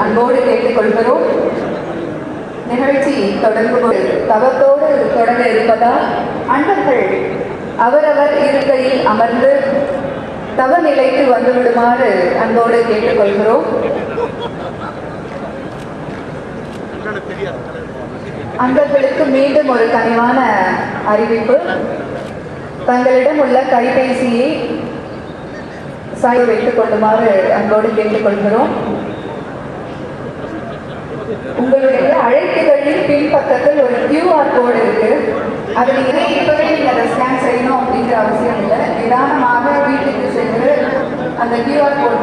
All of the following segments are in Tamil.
அன்போடு கேட்டுக்கொள்கிறோம். நிகழ்ச்சி தொடங்கும்போது தவத்தோடு தொடங்க இருப்பதால் அன்பர்கள் அவரவர் இருக்கையில் அமர்ந்து தவ நிலைக்கு வந்துவிடுமாறு அன்போடு கேட்டுக்கொள்கிறோம். அன்பர்களுக்கு மீண்டும் ஒரு கனிவான அறிவிப்பு. தங்களிடம் உள்ள கைபேசியை சாய்வு வைத்துக் கொள்ளுமாறு அன்போடு கேட்டுக்கொள்கிறோம். உங்களுடைய அழைப்புகளின் பின்பக்கத்தில் ஒரு QR கோடு இருக்கு. அது நீங்க இப்பவே நீங்க அதை ஸ்கேன் செய்யணும் அப்படிங்கிற அவசியம் இல்லை. நிதானமாக வீட்டுக்கு சென்று அந்த QR கோடு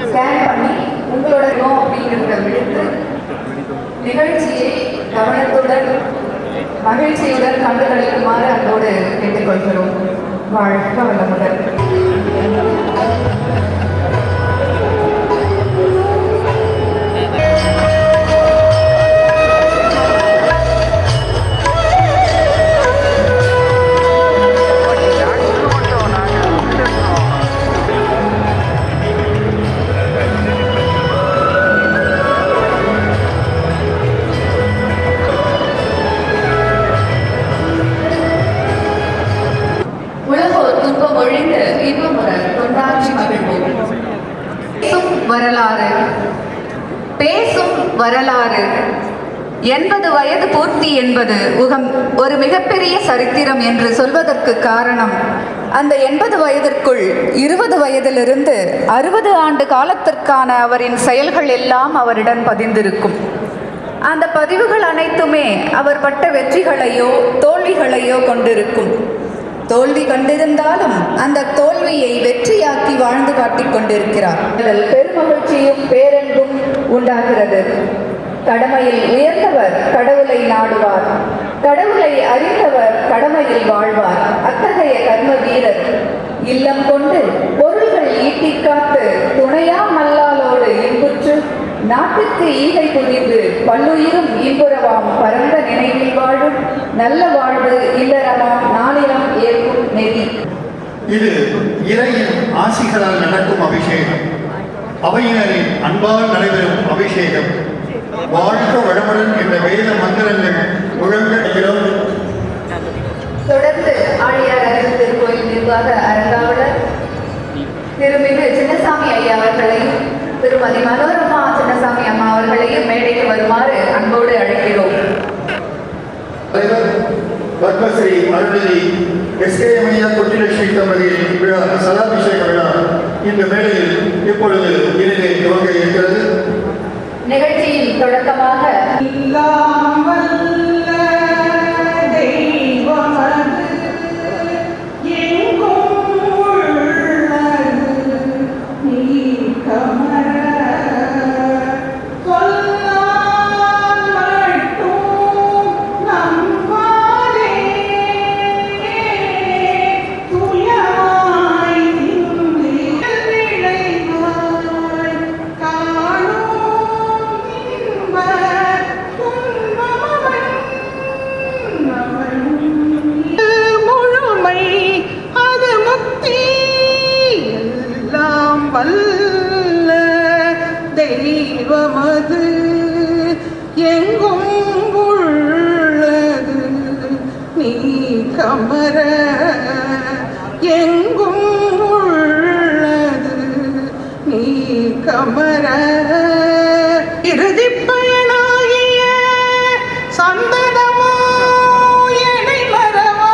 ஸ்கேன் பண்ணி உங்களோட அப்படிங்கிறத விடுத்து நிகழ்ச்சியை கவனத்துடன் மகிழ்ச்சியுடன் கண்டுகளிக்குமாறு அன்போடு கேட்டுக்கொள்கிறோம். வாழ்க வளமுடன். வரலாறு பேசும் வரலாறு 80 வயது பூர்த்தி என்பது ஒரு மிகப்பெரிய சரித்திரம் என்று சொல்வதற்கு காரணம், அந்த 80 வயதிற்குள் 20 வயதிலிருந்து 60 ஆண்டு காலத்திற்கான அவரின் செயல்கள் எல்லாம் அவரிடம் பதிந்திருக்கும். அந்த பதிவுகள் அனைத்துமே அவர் பட்ட வெற்றிகளையோ தோல்விகளையோ கொண்டிருக்கும். தோல்வி கண்டிருந்தாலும் அந்த தோல்வியை வெற்றியாக்கி வாழ்ந்து காட்டிக் கொண்டிருக்கிறார். பெருமகிழ்ச்சியும் பேரன்பும் உண்டாகிறது. கடமையில் உயர்ந்தவர் கடவுளை நாடுவார், கடவுளை அறிந்தவர் கடமையில் வாழ்வார். அத்தகைய கர்ம வீரர் இல்லம் கொண்டு பொருள்கள் ஈட்டி காத்து துணையா மல்லாலோடு இன்புற்று நாட்டுக்கு ஈகை புரிந்து பல்லுயிரும் இன்புறவாம் பரந்த நினைவில் வாழும் நல்ல வாழ்வு இல்லறமாம் நாளிலம் ஏற்கும் நெறி. இது இறையின் ஆசிகளால் நடக்கும் அபிஷேகம், அவையினரின் அன்பால் நடைபெறும் அபிஷேகம். வாழ்க வளமுடன் என்ற வேத மந்திரங்கள் முழங்குகிறோம். தொடர்ந்து ஆழியார் திருக்கோயில் நிர்வாக அரங்காவலர் திருமிகு சின்னசாமி ஐயா அவர்களையும் திருமதி மனோரமா சின்ன வருமாறு அன்போடு அழைக்கிறோம். தலைவர் பத்மஸ்ரீ அருள்நிதி எஸ்கேஎம்ஐயா கொட்டிலட்சுமி தம்பதியின் விழா சதாபிஷேக விழா இந்த மேடையில் இப்பொழுது இனிதே துவங்க இருக்கிறது. நிகழ்ச்சியின் தொடக்கமாக தெய்வமது எங்கும் உள்ளது நீ கமர எங்கும் உள்ளது நீ கமர இறுதி பயனாகிய சந்தனமோ எனை மரவா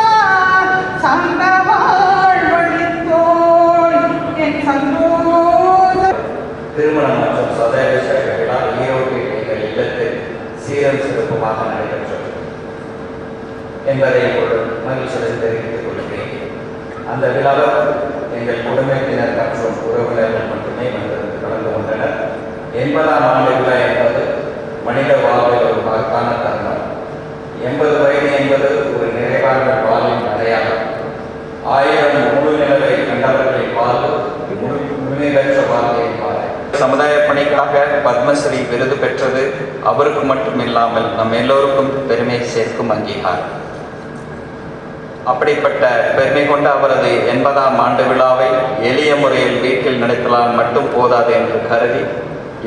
சந்தவாழ் வழித்தோள் என் சந்தோஷ திருமணம் மற்றும் சதாபிஷேக விழா ஈரோட்டில் எங்கள் இல்லத்தில் சீரம் சிறப்புமாக நடைபெற்றது என்பதை ஒரு மகிழ்ச்சியுடன் தெரிவித்துக் கொள்கிறேன். அந்த விழாவில் எங்கள் குடும்பத்தினர் மற்றும் உறவினர்கள் மட்டுமே வந்து கலந்து கொண்டனர். 80ஆம் ஆண்டு விழா என்பது மனித வாழ்வில் ஒரு மகத்தான தருணம். 80 வயது என்பது ஒரு நிறைவான வாழ்வின் அடையாளம். 1000 முழு நிலவை கண்டவர்களின் வாழ்வு முழுமையற்ற வாழ்க்கையின் வாழ்க்கை. சமுதாய பணிக்காக பத்மஸ்ரீ விருது பெற்றது அவருக்கு மட்டுமில்லாமல் நம் எல்லோருக்கும் பெருமை சேர்க்கும் அங்கீகாரம். அப்படிப்பட்ட பெருமை கொண்ட அவரது 80ஆம் ஆண்டு விழாவை எளிய முறையில் வீட்டில் நடத்தலாம் மட்டும் போதாது என்று கருதி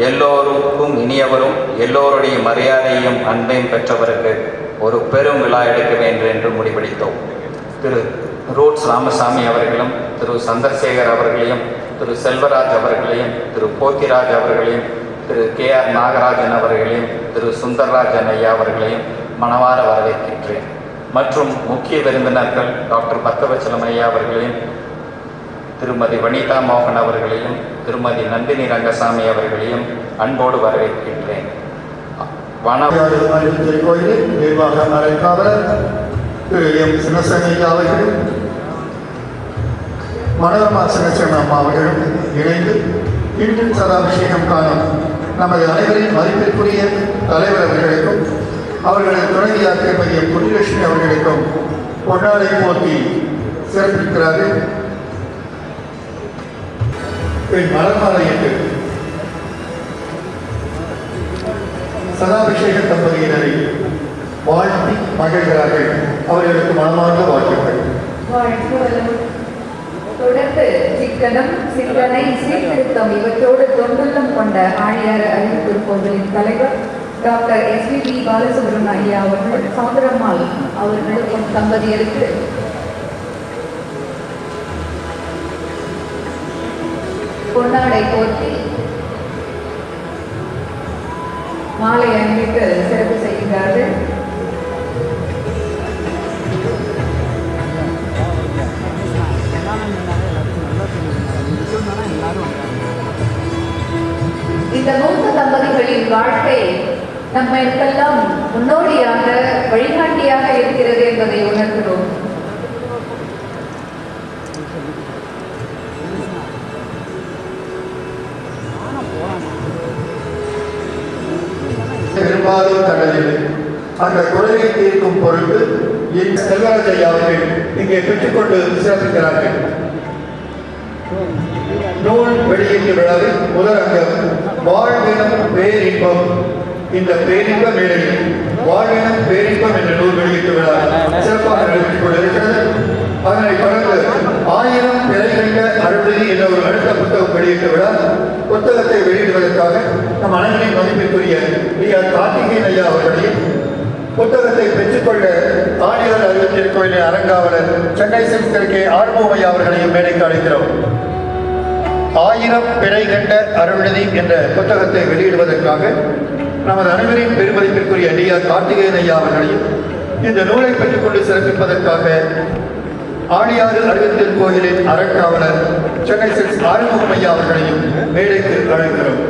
எல்லோருக்கும் இனியவரும் எல்லோருடைய மரியாதையும் அன்பையும் பெற்றவருக்கு ஒரு பெரும் விழா எடுக்க வேண்டும் என்று முடிவெடுத்தோம். திரு ரோட்ஸ் ராமசாமி அவர்களும் திரு சந்திரசேகர் அவர்களையும் திரு செல்வராஜ் அவர்களையும் திரு போத்திராஜ் அவர்களையும் திரு KR நாகராஜன் அவர்களையும் திரு சுந்தரராஜன் ஐயா அவர்களையும் மனவார வரவேற்கின்றேன். மற்றும் முக்கிய விருந்தினர்கள் டாக்டர் பக்தவச்சலம் ஐயா அவர்களையும் திருமதி வனிதா மோகன் அவர்களையும் திருமதி நந்தினி ரங்கசாமி அவர்களையும் அன்போடு வரவேற்கின்றேன். கோயிலில் நிர்வாக அறைக்காவலர் திரு எம் சின்னசங்கய்யா அவர்களும் மனோரமா சின்னச்சன் அம்மா அவர்களும் இணைந்து இன்று சதாபிஷேகம் காணும் நமது அனைவரின் மதிப்பிற்குரிய தலைவர் அவர்களுக்கும் அவர்களது துணைவியார் திருமதி எம் குட்டிலட்சுமி அவர்களுக்கும் பொன்னாடை போட்டி சிறப்பிக்கிறார்கள். மலர்மாலையிட்டு சதாபிஷேக தம்பதியினரை வாழ்த்தி மகிழ்கிறார்கள். அவர்களுக்கு மனமார்ந்த வாழ்த்துக்கள். தொடர்ந்து சிக்கனம் சிக்கனை சீர்திருத்தம் இவற்றோடு தொண்டுள்ளம் கொண்ட ஆழியார் அறிவித்திருப்பவர்களின் தலைவர் டாக்டர் SVB பாலசுப்ரமணிய ஐயா அவர்கள் சௌந்தரம்மாள் அவர்களுக்கும் தம்பதியருக்கு பொன்னாடை போர்த்தி மாலை அணிவித்து சிறப்பு செய்கிறார்கள். இந்த மூத்த தம்பதிகளின் வாழ்க்கை நம்மளுக்கெல்லாம் முன்னோடியாக வழிகாட்டியாக இருக்கிறது என்பதை உணர்கிறோம். விரும்பாதும் தண்டதில்லை. அந்த குறையை தீர்க்கும் பொருட்டு என் செல்வராஜ் ஐயா அவர்கள் இங்கே பெற்றுக்கொண்டு சிறப்பிக்கிறார்கள். நூல் வெளியீட்டு விழாவில் முதல் அங்கம் வாழ்வினம் பேரின்பம். இந்த பேரின்ப மேடையில் வாழ்வினம் பேரின்பம் என்ற நூல் வெளியீட்டு விழா சிறப்பாக நடைபெற்றுக் கொண்டிருக்கிறது. அதனை தொடர்ந்து 1000 பிறைகண்ட அருள்நிதி என்ற ஒரு அடுத்த புத்தகம் வெளியீட்டு விழா. புத்தகத்தை வெளியிடுவதற்காக நம் அனைவரின் மதிப்பிற்குரிய கார்த்திகேயன் ஐயா அவர்களையும் புத்தகத்தை பெற்றுக்கொள்ள ஆடியார் அறிவியல் கோயிலின் அறங்காவலர் சென்னை சிறுத்தை ஆர்வம் ஐயா அவர்களையும் மேடைக்கு அழைக்கிறோம். 1000 பிறை கண்ட அருள்நிதி என்ற புத்தகத்தை வெளியிடுவதற்காக நமது அனைவரின் பெருமதிப்பிற்குரிய டிஆர் கார்த்திகேயன் ஐயா அவர்களையும் இந்த நூலை பெற்றுக் கொண்டு சிறப்பிப்பதற்காக ஆடியாறு அறிவித்தல் கோயிலின் அறக்காவலர் சென்னை சில்ஸ் ஆறுமுகம் ஐயா அவர்களையும் மேடைக்கு அழைக்கிறோம்.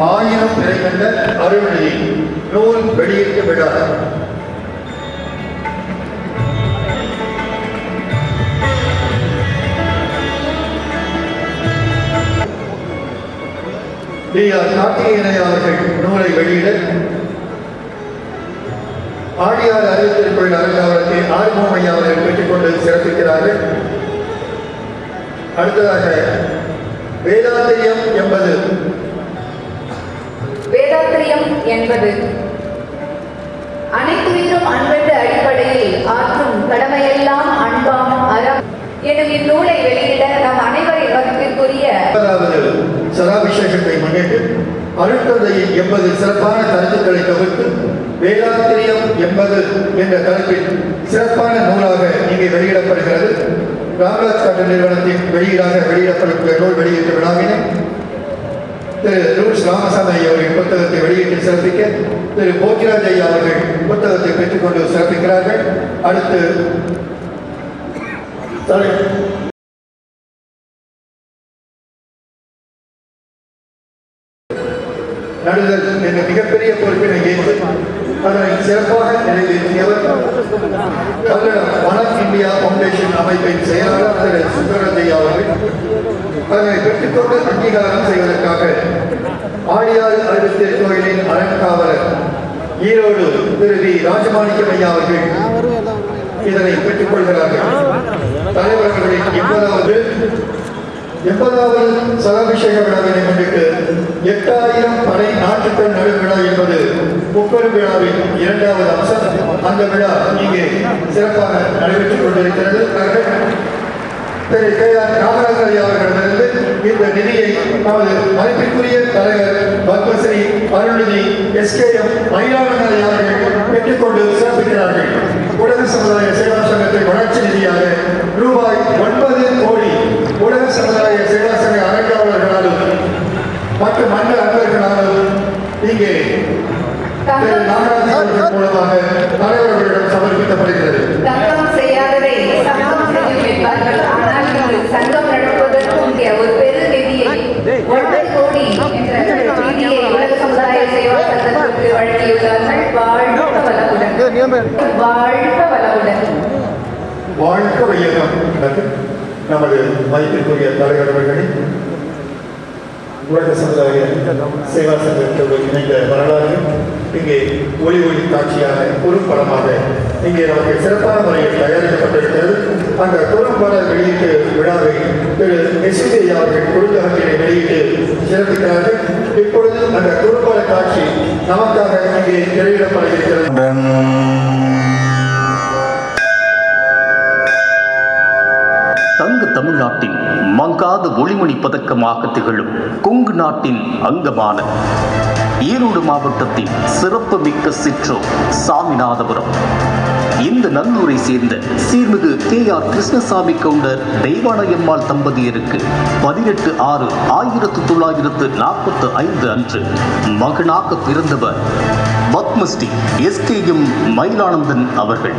1000 பிறை கண்ட அருள்நிதி நூல் வெளியீட்டு விழா டிஆர் கார்த்திகேயன் அவர்கள் நூலை வெளியிட ஆடியார் அறிவித்தல் கோயில் அறங்காவலத்தை ஆறுமுகம் ஐயா அவர்கள் பெற்றுக்கொண்டு சிறப்பிக்கிறார்கள். அடுத்ததாக வேதாத்திரியம் என்பது அனைத்துயிரும் அன்பென்ற அடிப்படையில் ஆற்றும் கடமையெல்லாம் அன்பாம் அறம் எனும் இந்நூலை வெளியிட நம் அனைவரின் வகுப்பிற்குரிய சதாபிஷேகத்தை முன்னிட்டு அருட்தந்தையின் 80 சிறப்பான கருத்துக்களை தொகுத்து வேதாத்திரியம் என்ற தலைப்பில் சிறப்பான நூலாக இங்கே வெளியிடப்படுகிறது. ராம்ராஜ் காட்டு நிறுவனத்தின் வெளியிடப்படும் நூல் வெளியீட்டு விழாவினை திரு ரூஸ் ராமசாமி அவர்கள் புத்தகத்தை வெளியிட்டு சிறப்பிக்க திரு போக்கிராஜ் ஐயா அவர்கள் புத்தகத்தை பெற்றுக்கொண்டு சிறப்பிக்கிறார்கள். அடுத்து நடுதல் என்ற மிகப்பெரிய பொறுப்பினை ஏற்று அதனை சிறப்பாக நிறைவேற்றியவர் கல்லடம் வனம் இந்தியா பவுண்டேஷன் அமைப்பின் செயலாளர் திரு சுந்தரஞ்சையா அவர்கள் அதனை பெற்றுக்கொண்டு அங்கீகாரம் செய்வதற்காக ஆடியாறு அறிவித்தல் கோயிலின் அறங்காவலர் ஈரோடு திரு வி ராஜமாணிக்கம் ஐயா அவர்கள் இதனை பெற்றுக் கொள்கிறார்கள். தலைவர்களின் 80வது சதாபிஷேக விழாவினை முன்னிட்டு 8000 படை நாட்டுக்கள் நடு விழா என்பது முப்பெரும் விழாவின் 2வது அம்சம். அந்த விழா இங்கே சிறப்பாக நடைபெற்றுக் கொண்டிருக்கிறது. திரு கே.ஆர். காமராஜர் ஐயா அவர்களிடமிருந்து இந்த நிதியை நமது மதிப்பிற்குரிய தலைவர் பத்மஸ்ரீ அருள்நிதி SKM மயிலானந்தர் ஐயா அவர்கள் பெற்றுக்கொண்டு சிறப்பிக்கிறார்கள். உலக சமுதாய சேவா சங்கத்தின் வளர்ச்சி நிதியாக ரூபாய் 9 கோடி உலக சமுதாய சேவா சங்க அறங்காவலர்களாலும் மற்றும் மன்ற அன்பர்களாலும் இங்கே நாகராஜன் மூலமாக தலைவர்களிடம் சமர்ப்பிக்கப்படுகிறது. சங்கம் நடத்துவதற்கு ஒரு பெரு நிதியை 9 கோடி என்ற நிதியை உலக சமுதாய சேவா சங்கத்திற்கு வழங்கியுள்ளார்கள். வாழ்க வையகம். நமது மதிப்பிற்குரிய தலைவர்களை உலக சமுதாய சேவா சங்கத்தோடு இணைந்த வரலாறையும் இங்கே ஒளி காட்சியான குறும்படமாக இங்கே நமக்கு சிறப்பான முறையில் தயாரிக்கப்பட்டிருக்கிறது. அந்த குறும்பட வெளியீட்டு விழாவை திரு எஸ்வி அவர்கள் குறுந்தகத்தினை வெளியிட்டு சிறப்பிக்கிறார்கள். இப்பொழுது அந்த குறும்பட காட்சி நமக்காக இங்கே திரையிடப்பட இருக்கிறது. தங்க தமிழ்நாட்டின் மங்காத ஒளிமணி பதக்கமாக திகழும் கொங்கு நாட்டின் அங்கமான ஈரோடு மாவட்டத்தின் சிறப்பு மிக்க சிற்றூர் சாமிநாதபுரம். இந்த நல்லூரை சேர்ந்த சீர்மிகு K.R. கிருஷ்ணசாமி கவுண்டர் தெய்வானையம்மாள் தம்பதியருக்கு 18/6/1945 அன்று மகனாக பிறந்தவர் பத்மஸ்ரீ SKM மயிலானந்தன் அவர்கள்.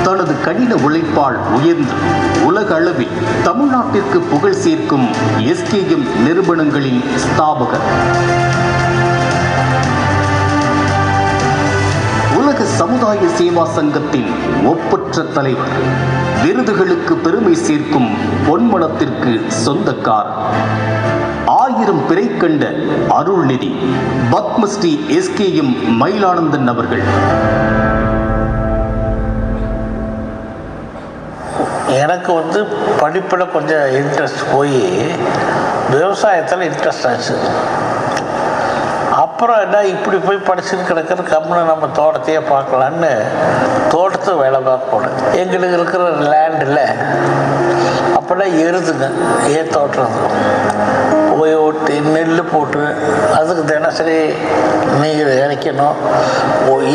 தனது கடின உழைப்பால் உயர்ந்து உலக அளவில் தமிழ்நாட்டிற்கு புகழ் சேர்க்கும் SKM நிறுவனங்களின் ஸ்தாபகர். உலக சமுதாய சேவா சங்கத்தின் ஒப்பற்ற தலைவர். விருதுகளுக்கு பெருமை சேர்க்கும் பொன்மனத்திற்கு சொந்தக்காரர். 1000 பிறை கண்ட அருள்நிதி பத்மஸ்ரீ SKM மயிலானந்தன் அவர்கள். எனக்கு படிப்பில் கொஞ்சம் இன்ட்ரெஸ்ட் போய் விவசாயத்தில் இன்ட்ரெஸ்ட் ஆச்சு. அப்புறம் என்ன இப்படி போய் படிச்சுட்டு கிடக்கிற கம்முன்னு நம்ம தோட்டத்தையே பார்க்கலான்னு தோட்டத்தை வேலை பார்க்க போனேன். எங்களுக்கு இருக்கிற லேண்டில் அப்போல்லாம் எருதுங்க தோட்டம் போய் ஓட்டி நெல் போட்டு அதுக்கு தினசரி நீர் இறைக்கணும்,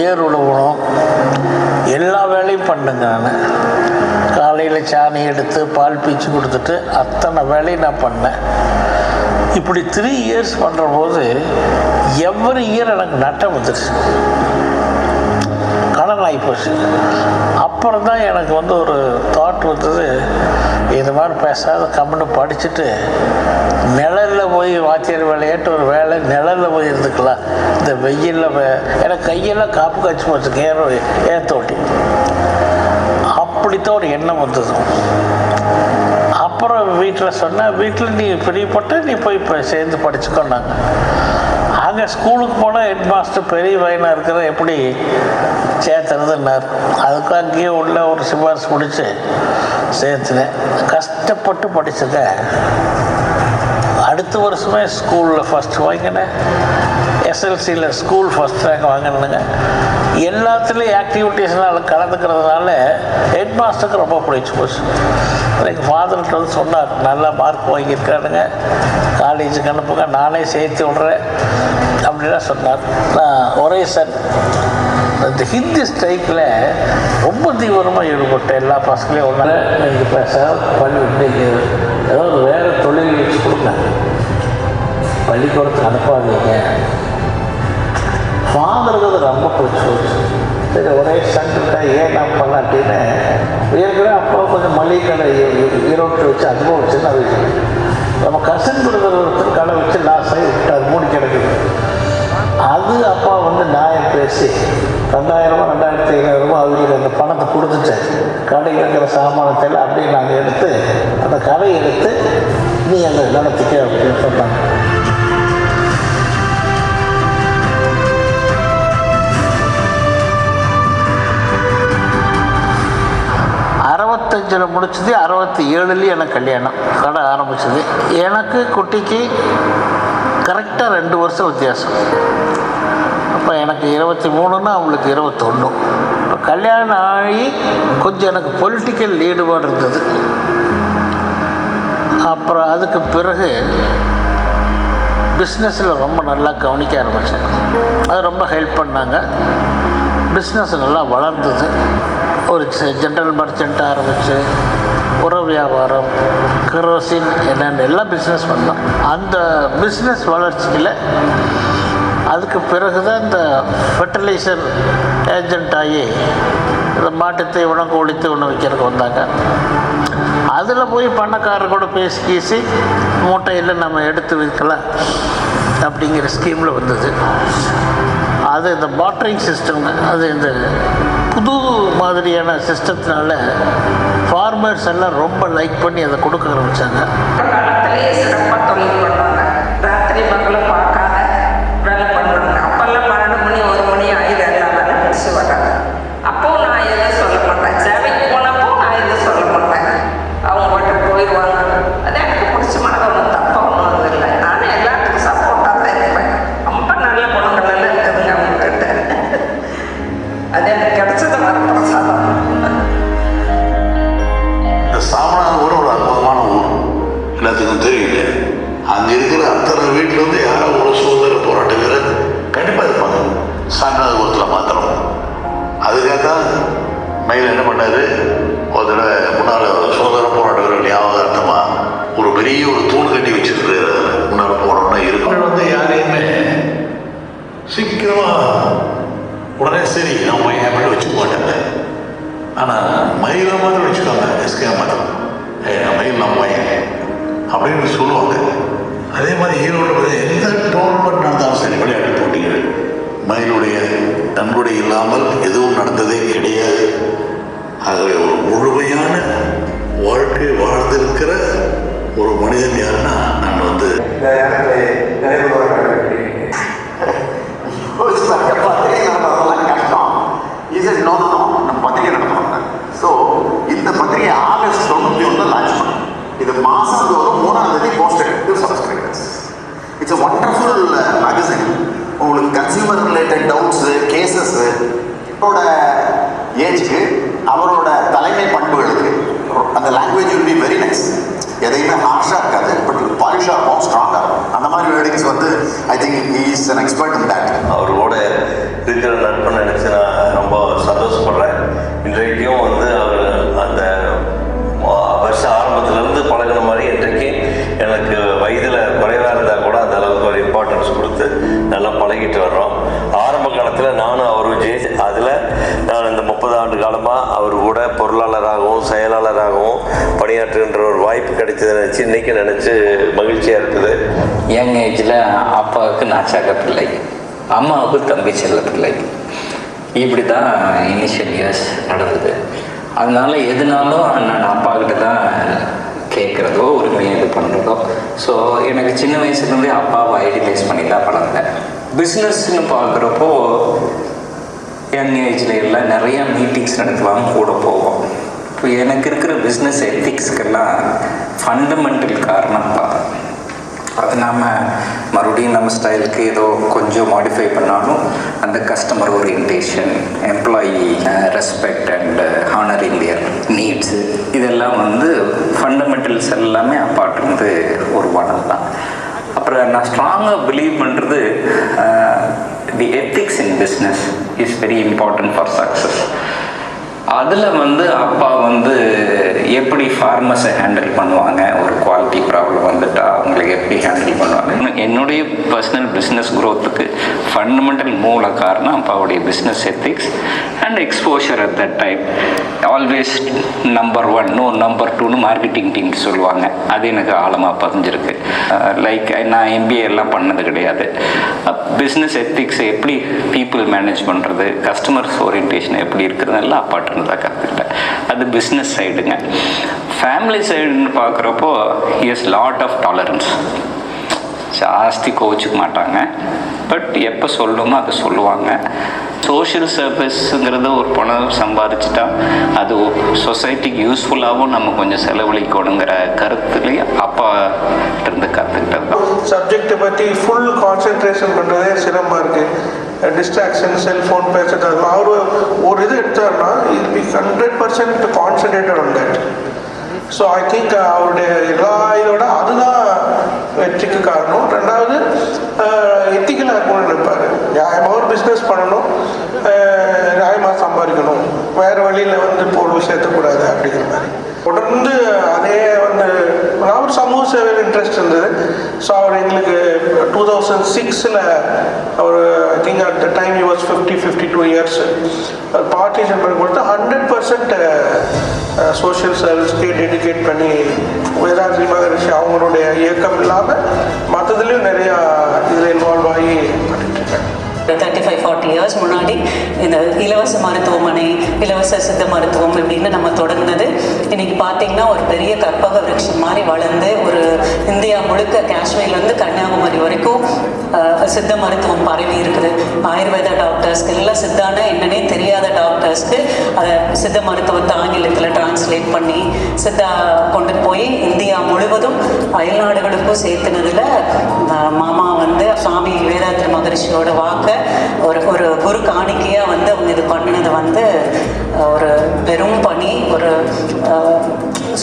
ஏர் உழவணும், எல்லா வேலையும் பண்ணுங்க. நான் காலையில் சாணி எடுத்து பால் பீச்சு கொடுத்துட்டு அத்தனை வேலையும் நான் பண்ணேன். இப்படி 3 இயர்ஸ் பண்ணுற போது எவ்ரி இயர் எனக்கு நட்டம் வந்துடுச்சு, கடன் ஆகிப்போச்சு. அப்புறம் தான் எனக்கு வந்து ஒரு தாட் வந்தது, இது மாதிரி பேசாத கம்முன்னு படிச்சுட்டு நிழலில் போய் வாத்தியார் வேலையாட்டு ஒரு வேலை நிழலில் போய் இருந்துக்கலாம். இந்த வெயிலில் எனக்கு கையெல்லாம் காப்பு காய்ச்சி போச்சு, ஏத்தோட்டி. அப்படித்தான் ஒரு எண்ணம் வந்தது. அப்புறம் வீட்டில் சொன்னேன், வீட்டில் நீ பிரியப்பட்டு நீ போய் இப்போ சேர்ந்து படிச்சுக்கோன்னாங்க. அங்கே ஸ்கூலுக்கு போனால் ஹெட் மாஸ்டர் பெரிய பையனாக இருக்கிற எப்படி சேர்த்துறதுன்னார். அதுக்கு அங்கேயே உள்ள ஒரு சிபாரிசு முடித்து சேர்த்துனேன். கஷ்டப்பட்டு படிச்சிருக்கேன். அடுத்த வருஷமே ஸ்கூலில் ஃபஸ்ட்டு வாங்கினேன், எஸ்எல்சியில் ஸ்கூல் ஃபஸ்ட் ரேங்க் வாங்கினேங்க. எல்லாத்துலேயும் ஆக்டிவிட்டீஸ்னால் கலந்துக்கிறதுனால ஹெட் மாஸ்டருக்கு ரொம்ப பிடிச்சி போச்சு. எங்கள் ஃபாதர்கிட்ட வந்து சொன்னார், நல்லா மார்க் வாங்கியிருக்காருங்க, காலேஜுக்கு அனுப்புங்க, நானே சேர்த்து விட்றேன் அப்படின்லாம் சொன்னார். நான் ஒரே சன் இந்த ஹிந்தி ஸ்ட்ரைக்கில் ரொம்ப தீவிரமாக ஈடுபட்டேன். எல்லா பசங்களையும் ஒன்றா நீங்கள் பேச பண்ணி ஏதோ ஒரு வேறு தொழில் வச்சு கொடுங்க, பள்ளிக்கூடத்துக்கு அனுப்பாதீங்க. ஃபாதருக்கு அது ரொம்ப பிடிச்சி போச்சு. சரி ஒரே சன்கிட்ட ஏன் நான் பண்ணாட்டின்னு ஏற்கனவே அப்பா கொஞ்சம் மளிகை கடை ஈரோட்டில் வச்சு அனுபவிச்சுன்னு அது நம்ம கசின் பிரதர் ஒருத்தர் கடை வச்சு லாஸ் ஆகி விட்டார், மூடி கிடக்குது. அது அப்பா வந்து நியாயம் பேசி 2000 2500 அவங்களுக்கு அந்த பணத்தை கொடுத்துட்டேன். கடையில் இருக்கிற சாமானத்தில் அப்படியே நாங்கள் எடுத்து அந்த கடையை எடுத்து நீ அந்த நடத்திக்க அப்படின்னு சொன்னாங்க. அறுபத்தஞ்சில் முடிச்சது, 67 எனக்கு கல்யாணம், கடை ஆரம்பிச்சது. எனக்கு குட்டிக்கு கரெக்டாக 2 வருஷம் வித்தியாசம். அப்போ எனக்கு 23ன்னா அவங்களுக்கு 21. இப்போ கல்யாணம் ஆகி கொஞ்சம் எனக்கு பொலிட்டிக்கல் ஈடுபாடு இருந்தது. அப்புறம் அதுக்கு பிறகு பிஸ்னஸில் ரொம்ப நல்லா கவனிக்க ஆரம்பித்தேன். அது ரொம்ப ஹெல்ப் பண்ணாங்க. பிஸ்னஸ் நல்லா வளர்ந்தது. ஒரு ஜென்ரல் மர்ச்சன்ட் ஆரம்பித்து உரம் வியாபாரம், கரோசின் என்னென்ன எல்லாம் பிஸ்னஸ் பண்ணோம். அந்த பிஸ்னஸ் வளர்ச்சியில் அதுக்கு பிறகு தான் இந்த ஃபெர்டிலைசர் ஏஜென்ட் ஆகி இந்த மாட்டுத்தை உணவு ஒழித்து உணவு வைக்கிறதுக்கு வந்தாங்க. அதில் போய் பண்ணக்காரர் கூட பேசி மூட்டையில் நம்ம எடுத்து வைக்கலாம் அப்படிங்கிற ஸ்கீமில் வந்தது. அது இந்த பாட்டரிங் சிஸ்டம், அது இந்த புது மாதிரியான சிஸ்டத்தினால ஃபார்மர்ஸ் எல்லாம் ரொம்ப லைக் பண்ணி அதை கொடுக்க ஆரம்பித்தாங்க. காலத்திலேயே சிறப்பாக தொழில் பண்ணுவாங்க, ராத்திரி பகலும் பார்க்காத வேலை பண்ணுவாங்க. அப்போல்லாம் 12 மணி 1 மணி ஆயுத எல்லாம் வேலை முடிச்சு வர்றாங்க. அப்போது நான் எதுவும் சொல்ல மாட்டேன், சேவைக்கு போனப்போ நான் எதுவும் சொல்ல மாட்டேன், அவங்க பாட்டு போயிடுவாங்க. அது எனக்கு பிடிச்ச மாதிரி ஒன்றும் தப்பாக ஒன்றும் இல்லை. நானும் எல்லாத்துக்கும் சப்போர்ட்டாக தான் இருப்பேன். ரொம்ப நல்ல குணங்கள் எல்லாம் இருக்குதுங்க அவங்ககிட்ட. அது எனக்கு கிடைச்சது வரப்பிரசாதம். சாமனார் ஊர் ஒரு அற்புதமான ஊர், எல்லாத்துக்கும் தெரியல. அங்கே இருக்கிற அத்தனை வீட்டில் வந்து யாரோ ஒரு சுதந்திர போராட்ட வீரர் கண்டிப்பாக இருப்பாங்க சாமிநாதபுரத்தில் மாத்திரம். அதுக்காக தான் மயில் என்ன பண்ணார், ஒரு தடவை முன்னால் சுதந்திர போராட்ட வீரர் ஞாபகார்த்தமாக ஒரு பெரிய ஒரு தூண் கட்டி வச்சிருக்கிறாரு. முன்னால் போனோன்னா இருக்கும் வந்து யாரையுமே சீக்கிரமாக உடனே சரி நம்ம அப்படின்னு வச்சுக்க மாட்டாங்க. ஆனால் மயிலை மாதிரி வச்சுக்கோங்க, எஸ்கே மாத்திரம் மயில் நம்ம அப்படின்னு சொல்லுவாங்க. அதே மாதிரி ஈரோடு எந்த டோர்னமெண்ட் நடந்தாலும் சரி, விளையாட்டு போட்டிகள் மயிலுடைய நன்கொடை இல்லாமல் எதுவும் நடந்ததே கிடையாது. ஆகவே ஒரு முழுமையான வாழ்க்கை வாழ்ந்திருக்கிற ஒரு மனிதன் யாருன்னா நான் வந்து நம்ம பத்திரிகை நடத்துவாங்க. ஸோ இந்த பத்திரிகை ஆகஸ்ட் 91 லான்ச் பண்ணோம். இது மாதந்தோறும் 3ஆம் தேதி posted subscribers. It's a wonderful magazine. உங்களுக்கு கன்சியூமர் ரிலேட்டட் டவுட்ஸு, கேசஸ்ஸு, இப்போட ஏஜ்க்கு அவரோட தலைமை பண்புகளுக்கு அந்த language will be very nice. எதையுமே ஹார்ஷாக இருக்காது, பட் பாலிஷாக இருக்கும், ஸ்ட்ராங்காக இருக்கும். அந்த மாதிரி வேர்டிங்ஸ் வந்து I think he is an expert in that. அவரோட இருக்கிற நட்பு நினச்சி நான் ரொம்ப சந்தோஷப்படுறேன். இன்றைக்கும் வந்து அவர் அந்த வருஷ ஆரம்பத்திலேருந்து பழகின மாதிரி இன்றைக்கு எனக்கு வயதில் குறைவாக இருந்த நிறுவனத்தில் நானும் அவரும் அதில் நான் இந்த 30 ஆண்டு காலமாக அவர் கூட பொருளாளராகவும் செயலாளராகவும் பணியாற்றுகின்ற ஒரு வாய்ப்பு கிடைச்சதை நினச்சி இன்றைக்கி நினச்சி மகிழ்ச்சியாக இருக்குது. யங் ஏஜில் அப்பாவுக்கு நான் சக பிள்ளை, அம்மாவுக்கு தம்பி செல்ல பிள்ளை. இப்படி தான் இனிஷியல் இயர்ஸ் நடந்தது. அதனால எதுனாலும் நான் அப்பா கிட்ட தான் கேட்குறதோ உரிமையை இது பண்ணுறதோ. ஸோ எனக்கு சின்ன வயசுலேருந்தே அப்பாவை ஐடியலைஸ் பண்ணி தான் பழந்தேன். பிஸ்னஸ்ன்னு பார்க்குறப்போ யங் ஏஜில் எல்லாம் நிறையா மீட்டிங்ஸ் நடத்துவாங்க, கூட போவோம். இப்போ எனக்கு இருக்கிற பிஸ்னஸ் எத்திக்ஸ்க்கெல்லாம் ஃபண்டமெண்டல் காரணம் தான். அது நாம் மறுபடியும் நம்ம ஸ்டைலுக்கு ஏதோ கொஞ்சம் மாடிஃபை பண்ணாலும் அந்த customer orientation, employee respect and honouring their needs, இதெல்லாம் வந்து ஃபண்டமெண்டல்ஸ் எல்லாமே அப்பார்ட்லேருந்து ஒரு வனம் தான். அப்புறம் நான் ஸ்ட்ராங்காக பிலீவ் பண்ணுறது the ethics in business is very important for success. அதில் வந்து அப்பா வந்து எப்படி ஃபார்மர்ஸை ஹேண்டில் பண்ணுவாங்க, ஒரு குவாலிட்டி ப்ராப்ளம் வந்துட்டா அவங்களுக்கு எப்படி ஹேண்டில் பண்ணுவாங்க. என்னுடைய பர்சனல் பிஸ்னஸ் க்ரோத்துக்கு ஃபண்டமெண்டல் மூல காரணம் அப்பாவுடைய business ethics and exposure at that time. Always number 1 no number 2ன்னு மார்க்கெட்டிங் டீம் சொல்லுவாங்க. அது எனக்கு ஆழமாக பதிஞ்சிருக்கு. லைக் நான் MBA எல்லாம் பண்ணது கிடையாது. பிஸ்னஸ் எத்திக்ஸை எப்படி பீப்புள் மேனேஜ் பண்ணுறது, கஸ்டமர்ஸ் ஓரியன்டேஷன் எப்படி இருக்கிறதெல்லாம் அப்பாட்டு தான் கற்றுக்கிட்டேன். அது பிஸ்னஸ் சைடுங்க. ஃபேமிலி சைடுன்னு பார்க்குறப்போ இஸ் லாட் ஆஃப் டாலரன்ஸ். ஜாஸ்தி கோவிச்சுக்க மாட்டாங்க, பட் எப்போ சொல்லணுமோ அதை சொல்லுவாங்க. சோஷியல் சர்வீஸுங்கிறத ஒரு பணம் சம்பாதிச்சுட்டா அது சொசைட்டிக்கு யூஸ்ஃபுல்லாகவும் நம்ம கொஞ்சம் செலவழிக்கணுங்கிற கருத்துலேயே அப்பா இருந்து கற்றுக்கிட்டது தான். சப்ஜெக்டை பற்றி ஃபுல் கான்சென்ட்ரேஷன் பண்ணுறதே சிரமமாக இருக்குது. டிஸ்ட்ராக்ஷன், செல்ஃபோன் பேசுறது, அவர் ஒரு இது எடுத்தாருன்னா it be 100% concentrated on that. So I think அவருடைய எல்லா இதோட அதுதான் வெற்றிக்கு காரணம். ரெண்டாவது எத்திக்கலாக இருக்கணும்னு நினைப்பார். நியாயமாக ஒரு பிஸ்னஸ் பண்ணணும், நியாயமாக சம்பாதிக்கணும், வேறு வழியில் வந்து போல் சேர்த்தக்கூடாது அப்படிங்கிற மாதிரி தொடர்ந்து அதே வந்து அவர் சமூக சேவையில் இன்ட்ரெஸ்ட் இருந்தது. ஸோ அவர் எங்களுக்கு 2006 அவர் I think at the time he was 52 years partition பண்ணி கொடுத்து 100% சோஷியல் சர்வீஸ்க்கு டெடிகேட் பண்ணி வேதாத்ரி மகரிஷி அவங்களுடைய இயக்கம் இல்லாமல் மற்றதுலேயும் நிறையா இதில் இன்வால்வ் ஆகி பண்ணிட்டுருக்கேன். 35-40 இயர்ஸ் முன்னாடி இந்த இலவச மருத்துவமனை, இலவச சித்த மருத்துவம் இப்படின்னு நம்ம தொடங்கினது இன்னைக்கு பார்த்தீங்கன்னா ஒரு பெரிய கற்பக விருட்சம் மாதிரி வளர்ந்து ஒரு இந்தியா முழுக்க காஷ்மீர்லேருந்து கன்னியாகுமரி வரைக்கும் சித்த மருத்துவம் பரவி இருக்குது. ஆயுர்வேத டாக்டர்ஸ்க்கு எல்லாம் சித்தான என்னன்னே தெரியாத டாக்டர்ஸ்க்கு அதை சித்த மருத்துவத்தை ஆங்கிலத்தில் டிரான்ஸ்லேட் பண்ணி சித்தா கொண்டு போய் இந்தியா முழுவதும் அயல்நாடுகளுக்கும் சேர்த்துனதில் மாமா வந்து சுவாமி வேதாத்ரி மகரிஷியோட வாக்க ஒரு குரு காணிக்கையாக வந்து அவங்க இது பண்ணினது வந்து ஒரு பெரும் பணி. ஒரு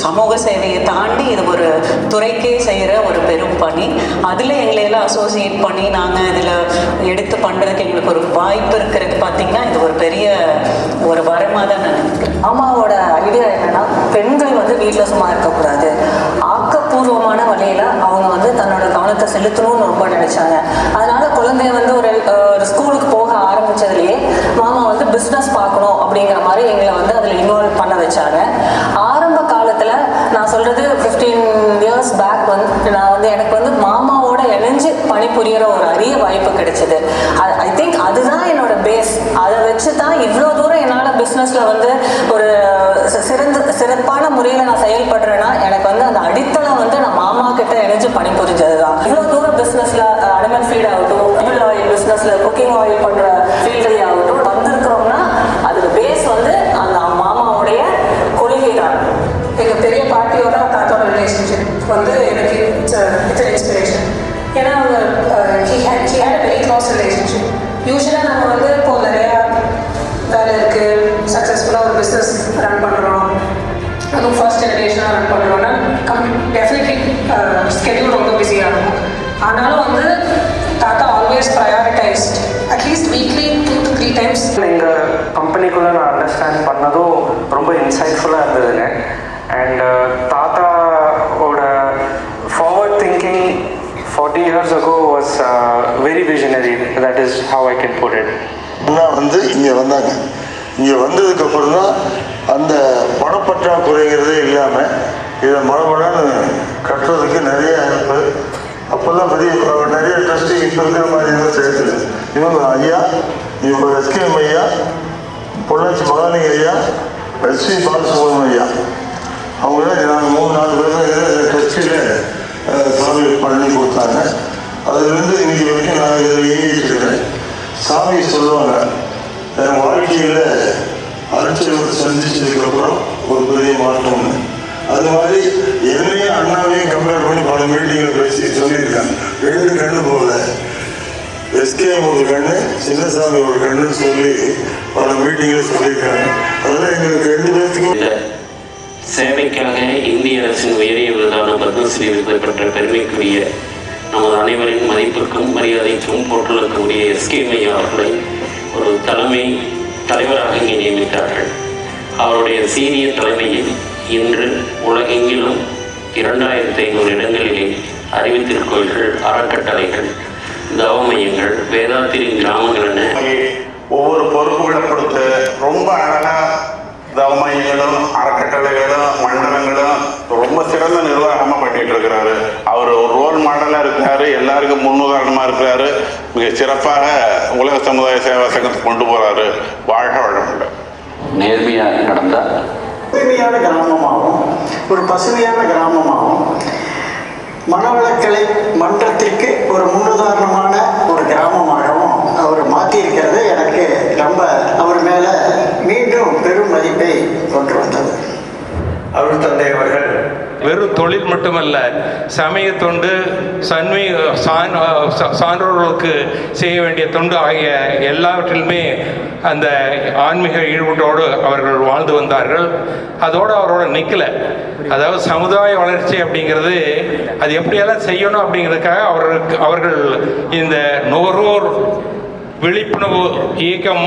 சமூக சேவையை தாண்டி இது ஒரு துறைக்கே செய்கிற ஒரு பெரும் பணி. அதில் எங்களையெல்லாம் அசோசியேட் பண்ணி நாங்கள் இதில் எடுத்து பண்ணுறதுக்கு எங்களுக்கு ஒரு வாய்ப்பு இருக்கிறது பார்த்திங்கன்னா இது ஒரு பெரிய ஒரு வரமாக தான் நான் நினைக்கிறேன். அம்மாவோட ஐடியா என்னென்னா பெண்கள் வந்து வீட்டில் சும்மா இருக்கக்கூடாது, ஆக்கப்பூர்வமான வழியில் அவங்க வந்து தன்னோட கவனத்தை செலுத்தணும்னு ரொம்ப நினச்சாங்க. அதனால் குழந்தைய வந்து ஒரு ஸ்கூலுக்கு போக ஆரம்பித்ததுலேயே மாமா வந்து பிஸ்னஸ் பார்க்கணும் அப்படிங்கிற மாதிரி எங்களை வந்து அதில் இன்வால்வ் பண்ண வச்சாங்க. ஆரம்ப காலத்தில் நான் சொல்கிறது 15 இயர்ஸ் பேக் வந்து நான் வந்து எனக்கு வந்து மாமாவோட இணைஞ்சு பணிபுரிகிற ஒரு அரிய வாய்ப்பு கிடைச்சிது. ஐ திங்க் அதுதான் என்னோட பேஸ். அதை வச்சு தான் இவ்வளோ தூரம் என்னால் பிஸ்னஸில் வந்து ஒரு சிறப்பான முறையில் நான் செயல்படுறேன்னா எனக்கு வந்து அந்த அடித்தளம் வந்து நான் மாமா கிட்ட இணைஞ்சு பணிபுரிஞ்சது தான். இவ்வளோ தூரம் பிஸ்னஸில் அனிமல் ஃபீட் ஆகட்டும், அனிமல் ஆயில் பிஸ்னஸில் குக்கிங் ஆயில் பண்ணுற ஃபீல்டே ஆகட்டும் வந்திருக்கிறோம்னா அதுக்கு பேஸ் வந்து அந்த மாமாவுடைய கொள்கை தான். எங்கள் பெரிய பாட்டியோட தாத்தாவோட ரிலேஷன்ஷிப் வந்து எனக்கு இட்ஸ் இன்ஸ்பிரேஷன். ஏன்னா அவங்க he had a very close relationship. யூஸ்வலாக நம்ம வந்து இப்போது நிறையா வேலை இருக்குது, சக்ஸஸ்ஃபுல்லாக ஒரு பிஸ்னஸ் ரன் பண்ணுறோம், அதுவும் ஃபர்ஸ்ட் ஜெனரேஷனாக ரன் பண்ணுறோன்னா டெஃபினெட்லி ஸ்கெட்யூல் ரொம்ப பிஸியாக இருக்கும். ஆனாலும் வந்து தாத்தா always ப்ரையாரிட்டைஸ்ட் at least weekly 2 to 3 times. எங்கள் கம்பெனிக்குள்ளே நான் அண்டர்ஸ்டாண்ட் பண்ணதும் ரொம்ப இன்சைட்ஃபுல்லாக இருந்ததுங்க. அண்ட் தாத்தாவோட forward thinking 40 years ago was very visionary. That is how I can put it. அண்ணா வந்து இங்கே வந்தாங்க. இங்கே வந்ததுக்கப்புறம் தான் அந்த பணப்பற்றாக்குறைங்கிறதே இல்லாமல் இதை மழை கட்டுறதுக்கு நிறைய ஹெல்ப்பு. அப்போல்லாம் பெரிய நிறைய ட்ரஸ்டி இப்போ இருக்கிற மாதிரி எல்லாம் சேர்த்துல இவங்க ஐயா, இவங்க எஸ்கேஎம் ஐயா, பொள்ளாச்சி மகாலிங்க ஐயா, எஸ்வி பாலசுப்ரமணியம் ஐயா, அவங்க தான் நாங்கள் 3-4 பேர் தான் ட்ரஸ்டியில் சாமி பண்ணி கொடுத்தாங்க. அதுலேருந்து இன்னைக்கு வரைக்கும் நான் இதில் இயங்கிட்டு இருக்கிறேன். சாமி சொல்லுவாங்க, என் வாழ்க்கையில் அருட்செல்வத்தை சந்திச்சதுக்கப்புறம் ஒரு பெரிய மாற்றம்னு. அது மாதிரி என்னையும் அண்ணாவையும் கம்பேர் பண்ணி பல மீட்டிங்கில் பேசி சொல்லியிருக்காங்க. 2 கண்ணு போகல, எஸ்கேஎம் ஒரு கண்ணு, சின்னசாமி ஒரு கண்ணுன்னு சொல்லி பல மீட்டிங்கில் சொல்லியிருக்காங்க. அதெல்லாம் எங்களுக்கு 2 பேர்த்துக்கும் சேவைக்காக இந்திய அரசின் உயரிய விருதான பத்மஸ்ரீ விருது பெற்ற பெருமைக்குரிய நமது அனைவரின் மதிப்பிற்கும் மரியாதைக்கும் போற்றுள்ளக்கூடிய எஸ்கேஎம் ஐயா அவர்களை ஒரு தலைவராக இங்கே நியமித்தார்கள். அவருடைய சீரிய தலைமையில் இன்று உலகெங்கிலும் 2500 இடங்களிலே அறிவுத்திருக்கோயில்கள், அறக்கட்டளைகள், தவமையங்கள், வேதாத்திரி கிராமங்கள் என ஒவ்வொரு பொறுப்புகளை கொடுத்து ரொம்ப அழகாக தவமையங்களும் அறக்கட்டளைகளும் மண்டலங்களும் ரொம்ப சிறந்த நிர்வாகமாக பண்ணிட்டு இருக்கிறாரு. அவர் ஒரு ரோல் மாடலாக இருக்கிறாரு, எல்லாருக்கும் முன்னுதாரணமாக இருக்கிறாரு. மிக சிறப்பாக உலக சமுதாய சேவா சங்கத்தை கொண்டு போகிறாரு. வாழ்க வளமுடன். நேர்மையாக நடந்தால் தூய்மையான கிராமமாகவும் ஒரு பசுமையான கிராமமாகவும் மனவளக்கலை மன்றத்திற்கு ஒரு முன்னுதாரணமான ஒரு கிராமமாகவும் அவர் மாற்றியிருக்கிறது எனக்கு ரொம்ப அவர் மேலே மீண்டும் பெரும் மதிப்பை கொண்டு வந்தது. அருள் தந்தை அவர்கள் வெறும் தொழில் மட்டுமல்ல, சமய தொண்டு, சான்றோர்களுக்கு செய்ய வேண்டிய தொண்டு ஆகிய எல்லாவற்றிலுமே அந்த ஆன்மீக ஈடுபாட்டோடு அவர்கள் வாழ்ந்து வந்தார்கள். அதோடு அவரோட நிற்கல. அதாவது சமுதாய வளர்ச்சி அப்படிங்கிறது அது எப்படியெல்லாம் செய்யணும் அப்படிங்கிறதுக்காக அவர்கள் இந்த நுகர்வோர் விழிப்புணர்வு இயக்கம்,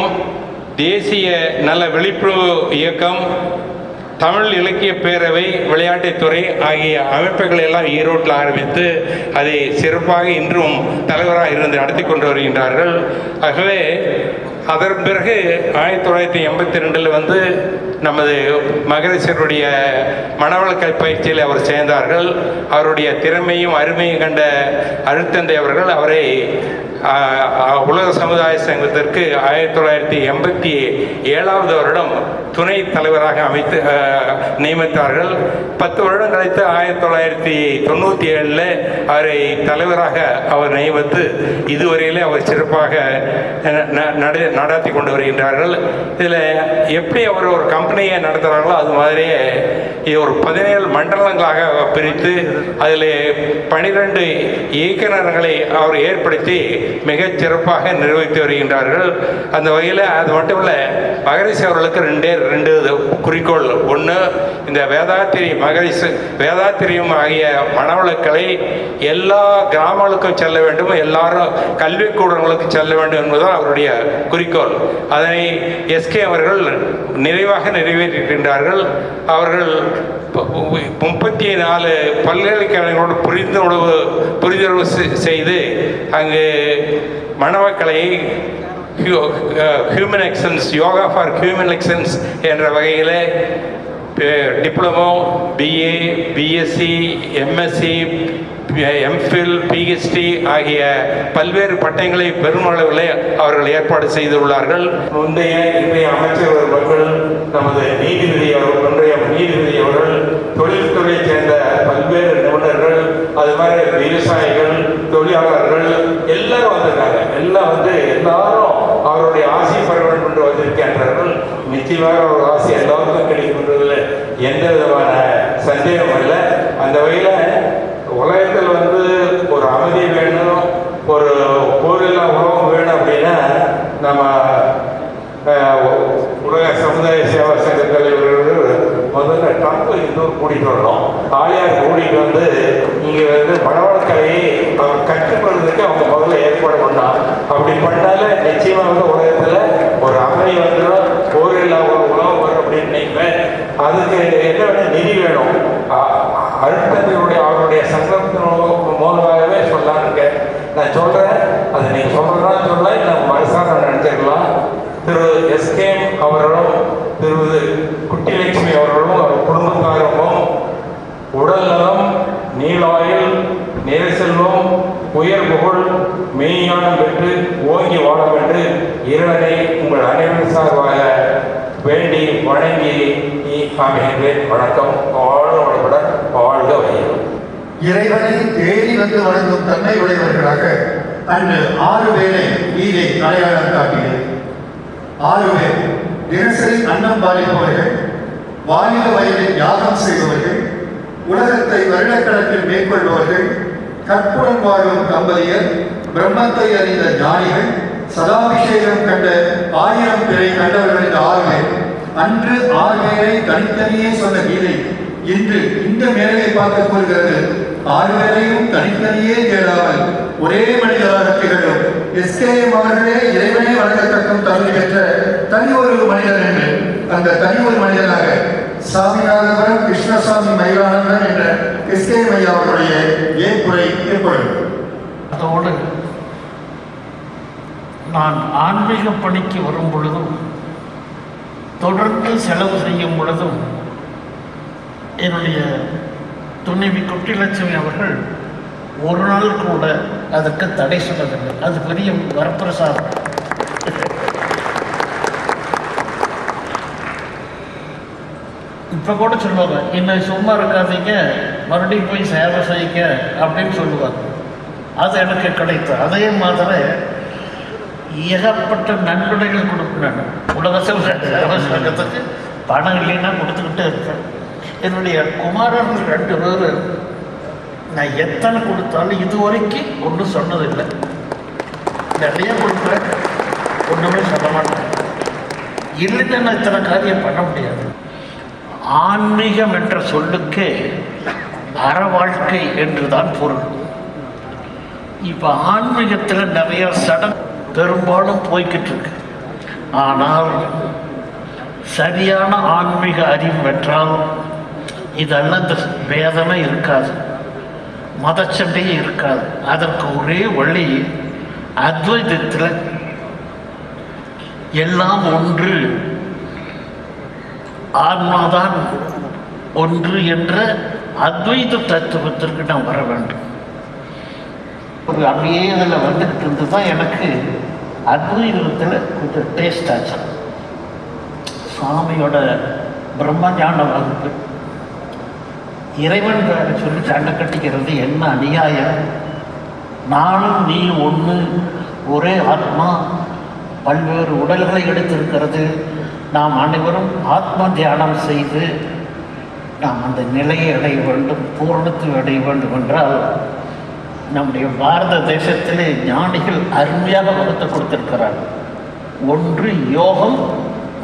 தேசிய நல விழிப்புணர்வு இயக்கம், தமிழ் இலக்கிய பேரவை, விளையாட்டுத்துறை ஆகிய அமைப்புகளை எல்லாம் ஈரோட்டில் ஆரம்பித்து அதை சிறப்பாக இன்றும் தலைவராக இருந்து நடத்தி கொண்டு வருகின்றார்கள். ஆகவே அதன் பிறகு 1982 வந்து நமது மகரிஷருடைய மனவளக்கலை பயிற்சியில் அவர் சேர்ந்தார்கள். அவருடைய திறமையும் அருமையும் கண்ட அருட்தந்தை அவர்கள் அவரை உலக சமுதாய சங்கத்திற்கு 1987 வருடம் துணை தலைவராக நியமித்தார்கள். 10 வருடம் கழித்து 1997 அவரை தலைவராக அவர் நியமித்து இதுவரையிலே அவர் சிறப்பாக நடத்தி கொண்டு வருகின்றார்கள். இதில் எப்படி அவர் ஒரு கம்பெனியை நடத்துகிறாங்களோ அது மாதிரியே இது ஒரு 17 மண்டலங்களாக பிரித்து அதில் 12 இயக்குநர்களை அவர் ஏற்படுத்தி மிகச் சிறப்பாக நிர்வகித்து வருகின்றார்கள். அந்த வகையில் அது மட்டுமல்ல, மகரிஷி அவர்களுக்கு 2 குறிக்கோள். ஒன்று, இந்த வேதாத்திரியம் ஆகிய மனவளக்கலை எல்லா கிராமங்களுக்கும் செல்ல வேண்டும், எல்லாரும் கல்விக்கூடங்களுக்கு செல்ல வேண்டும் என்பதுதான் அவருடைய குறிக்கோள். அதனை எஸ்கே அவர்கள் நிறைவாக நிறைவேற்றிருக்கின்றார்கள். அவர்கள் 34 பல்கலைக்கழகங்களோடு புரிந்துணர்வு செய்து அங்கு மனவளக்கலையை human excellence, yoga for human excellence என்ற வகையில் diploma, BA, BSc, MSc, MPhil, PhD ஆகிய பல்வேறு பட்டங்களை பெருமளவில் அவர்கள் ஏற்பாடு செய்துள்ளார்கள். இன்றைய அமைச்சர் மக்கள், நமது நீதிபதி அவர்கள், தொழில்துறையை சேர்ந்த பல்வேறு நிபுணர்கள், அது மாதிரி விவசாயிகள், தொழிலாளர்கள் எல்லாரும் வந்திருக்காங்க. எல்லாரும் அவருடைய ஆசை பெற வேண்டும் என்று வந்திருக்கின்றார்கள். நிச்சயமாக ஒரு ஆசை எல்லாருக்கும் கிடைக்கின்றதில் எந்த விதமான சந்தேகம் இல்லை. அந்த வகையில் உலகத்தில் ஒரு அமைதி வேணும், ஒரு போரில்லா உலகம் வேணும் அப்படின்னா நம்ம உலக சமுதாய சேவா சங்க தலைவர்கள் முதல்ல ட்ரம்ப் இன்னொரு கூட்டிகிட்டு வரணும். ஆலியார் கூட்டிகிட்டு வந்து இங்கே மனவளக்கலையை அவர் கற்றுக்கொள்வதற்கு அவங்க முதல்ல ஏற்பாடு பண்ணான். அப்படி பண்ணாலே நிச்சயமாக உலகத்தில் ஒரு அமைதி வந்துடும், போரில்லா ஒரு உலகம் வரும் அப்படின்னு நினைப்பேன். அதுக்கு என்ன வேணும்? நிதி வேணும். அருட்தந்தையுடைய அவருடைய சங்கத்தின் மூலமாகவே சொல்லான்னு இருக்கேன். நான் சொல்கிறேன், அதை நீங்கள் சொல்கிறதா சொல்ல நம்ம மனசாக நினைச்சிடலாம். திரு எஸ்கேஎம் அவர்களும் திரு குட்டிலட்சுமி அவர்களும் அவர் குடும்பத்தாரும் உடல் நலம், நீலாயில், நிறை செல்வம், உயர் புகழ், மெய்ஞானம் பெற்று ஓங்கி வாழ என்று இறைவனை உங்கள் அனைவரும் சார்பாக வேண்டி வணங்கி அமைகின்றேன். வணக்கம். வாழ்க வளமுடன், வாழ்க வையம். இறைவனை தேடி வந்து வணங்கும் தன்மை உடையவர்களாக அன்று 6 பேரை நீரை அடையாளம் காட்டியது. 6 பேர் தினசரி அன்னம் பாலிப்பவர்கள், வாலிப வயதில் யாகம் செய்பவர்கள், உலகத்தை வருடக்கணக்கில் மேற்கொள்பவர்கள், கற்புடன் வாழும் தம்பதியர், பிரம்மத்தை அறிந்த ஞானிகள், சதாபிஷேகம் கண்ட 1000 பேரை கண்டவர்கள். இந்த 6 பேர் அன்று 6 பேரை தனித்தனியே சொன்ன கீதை இன்று இந்த மேலையை பார்க்க கூறுகிறது. 6 பேரையும் தனித்தனியே தேடாமல் ஒரே மனிதராக திகழும் எஸ்கேஎம் அவர்களே இறைவனை வழங்கத்தக்கும் தகுதி பெற்ற தனி ஒரு மனிதர் என்று அந்த தனி ஒரு மனிதனாக சாமிநாதபுரம் கிருஷ்ணசாமி மயிலானந்தன் என்ற எஸ்கேஎம் ஐயா அவர்களுடைய ஏற்புரை ஏற்படும். அதோடு நான் ஆன்மீக பணிக்கு வரும் பொழுதும் தொடர்ந்து செலவு செய்யும் பொழுதும் என்னுடைய துணைவி குட்டிலட்சுமி அவர்கள் ஒரு நாள் கூட அதற்கு தடை சொன்னதில்லை. அது பெரிய வரப்பிரசாதம். இப்போ கூட சொல்லுவாங்க, இன்னும் சும்மா இருக்காதீங்க, மறுபடியும் போய் சேவை செய்யுங்க அப்படின்னு சொல்லுவாங்க. அது எனக்கு கிடைத்தது. அதே மாதிரி ஏகப்பட்ட நன்கொடைகள் கொடுப்பேன். உலக சேவை சங்கத்துக்கு பணம் இல்லைன்னா கொடுத்துக்கிட்டே இருக்கேன். என்னுடைய குமாரர்கள் 2 பேர் நான் எத்தனை கொடுத்தாலும் இது வரைக்கும் ஒன்றும் சொன்னதில்லை. நிறைய கொடுக்குறேன், ஒன்றுமே சொல்ல மாட்டேன். இல்லைன்னா நான் இத்தனை காரியம் பண்ண முடியாது. ஆன்மீகம் என்ற சொல்லுக்கே அற வாழ்க்கை என்றுதான் பொருள். இப்போ ஆன்மீகத்தில் நிறைய சடங்கு பெரும்பாலும் போய்கிட்டு இருக்கு. ஆனால் சரியான ஆன்மீக அறிவு பெற்றால் இதெல்லாம் இந்த வேதனை இருக்காது, மதச்சண்டையே இருக்காது. அதற்கு ஒரே வழி அத்வைதத்தில் எல்லாம் ஒன்று, ஆன்மாதான் ஒன்று என்ற அத்வைத தத்துவத்திற்கு நான் வர வேண்டும். ஒரு அப்படியே இதில் வந்துக்கிட்டு இருந்து தான் எனக்கு அத்வைதத்தில் கொஞ்சம் டேஸ்ட் ஆச்சு. சுவாமியோட பிரம்மஞான வகுப்பு, இறைவன் சொல்லி சண்டை கட்டிக்கிறது என்ன அநியாயம், நானும் நீ ஒன்று, ஒரே ஆத்மா, பல்வேறு உடல்களை எடுத்திருக்கிறது, நாம் அனைவரும் ஆத்ம தியானம் செய்து நாம் அந்த நிலையை அடைய வேண்டும், பூரணத்தை அடைய வேண்டும் என்றால் நம்முடைய பாரத தேசத்திலே ஞானிகள் அருமையாக வகுத்து கொடுத்திருக்கிறார்கள். ஒன்று யோகம்,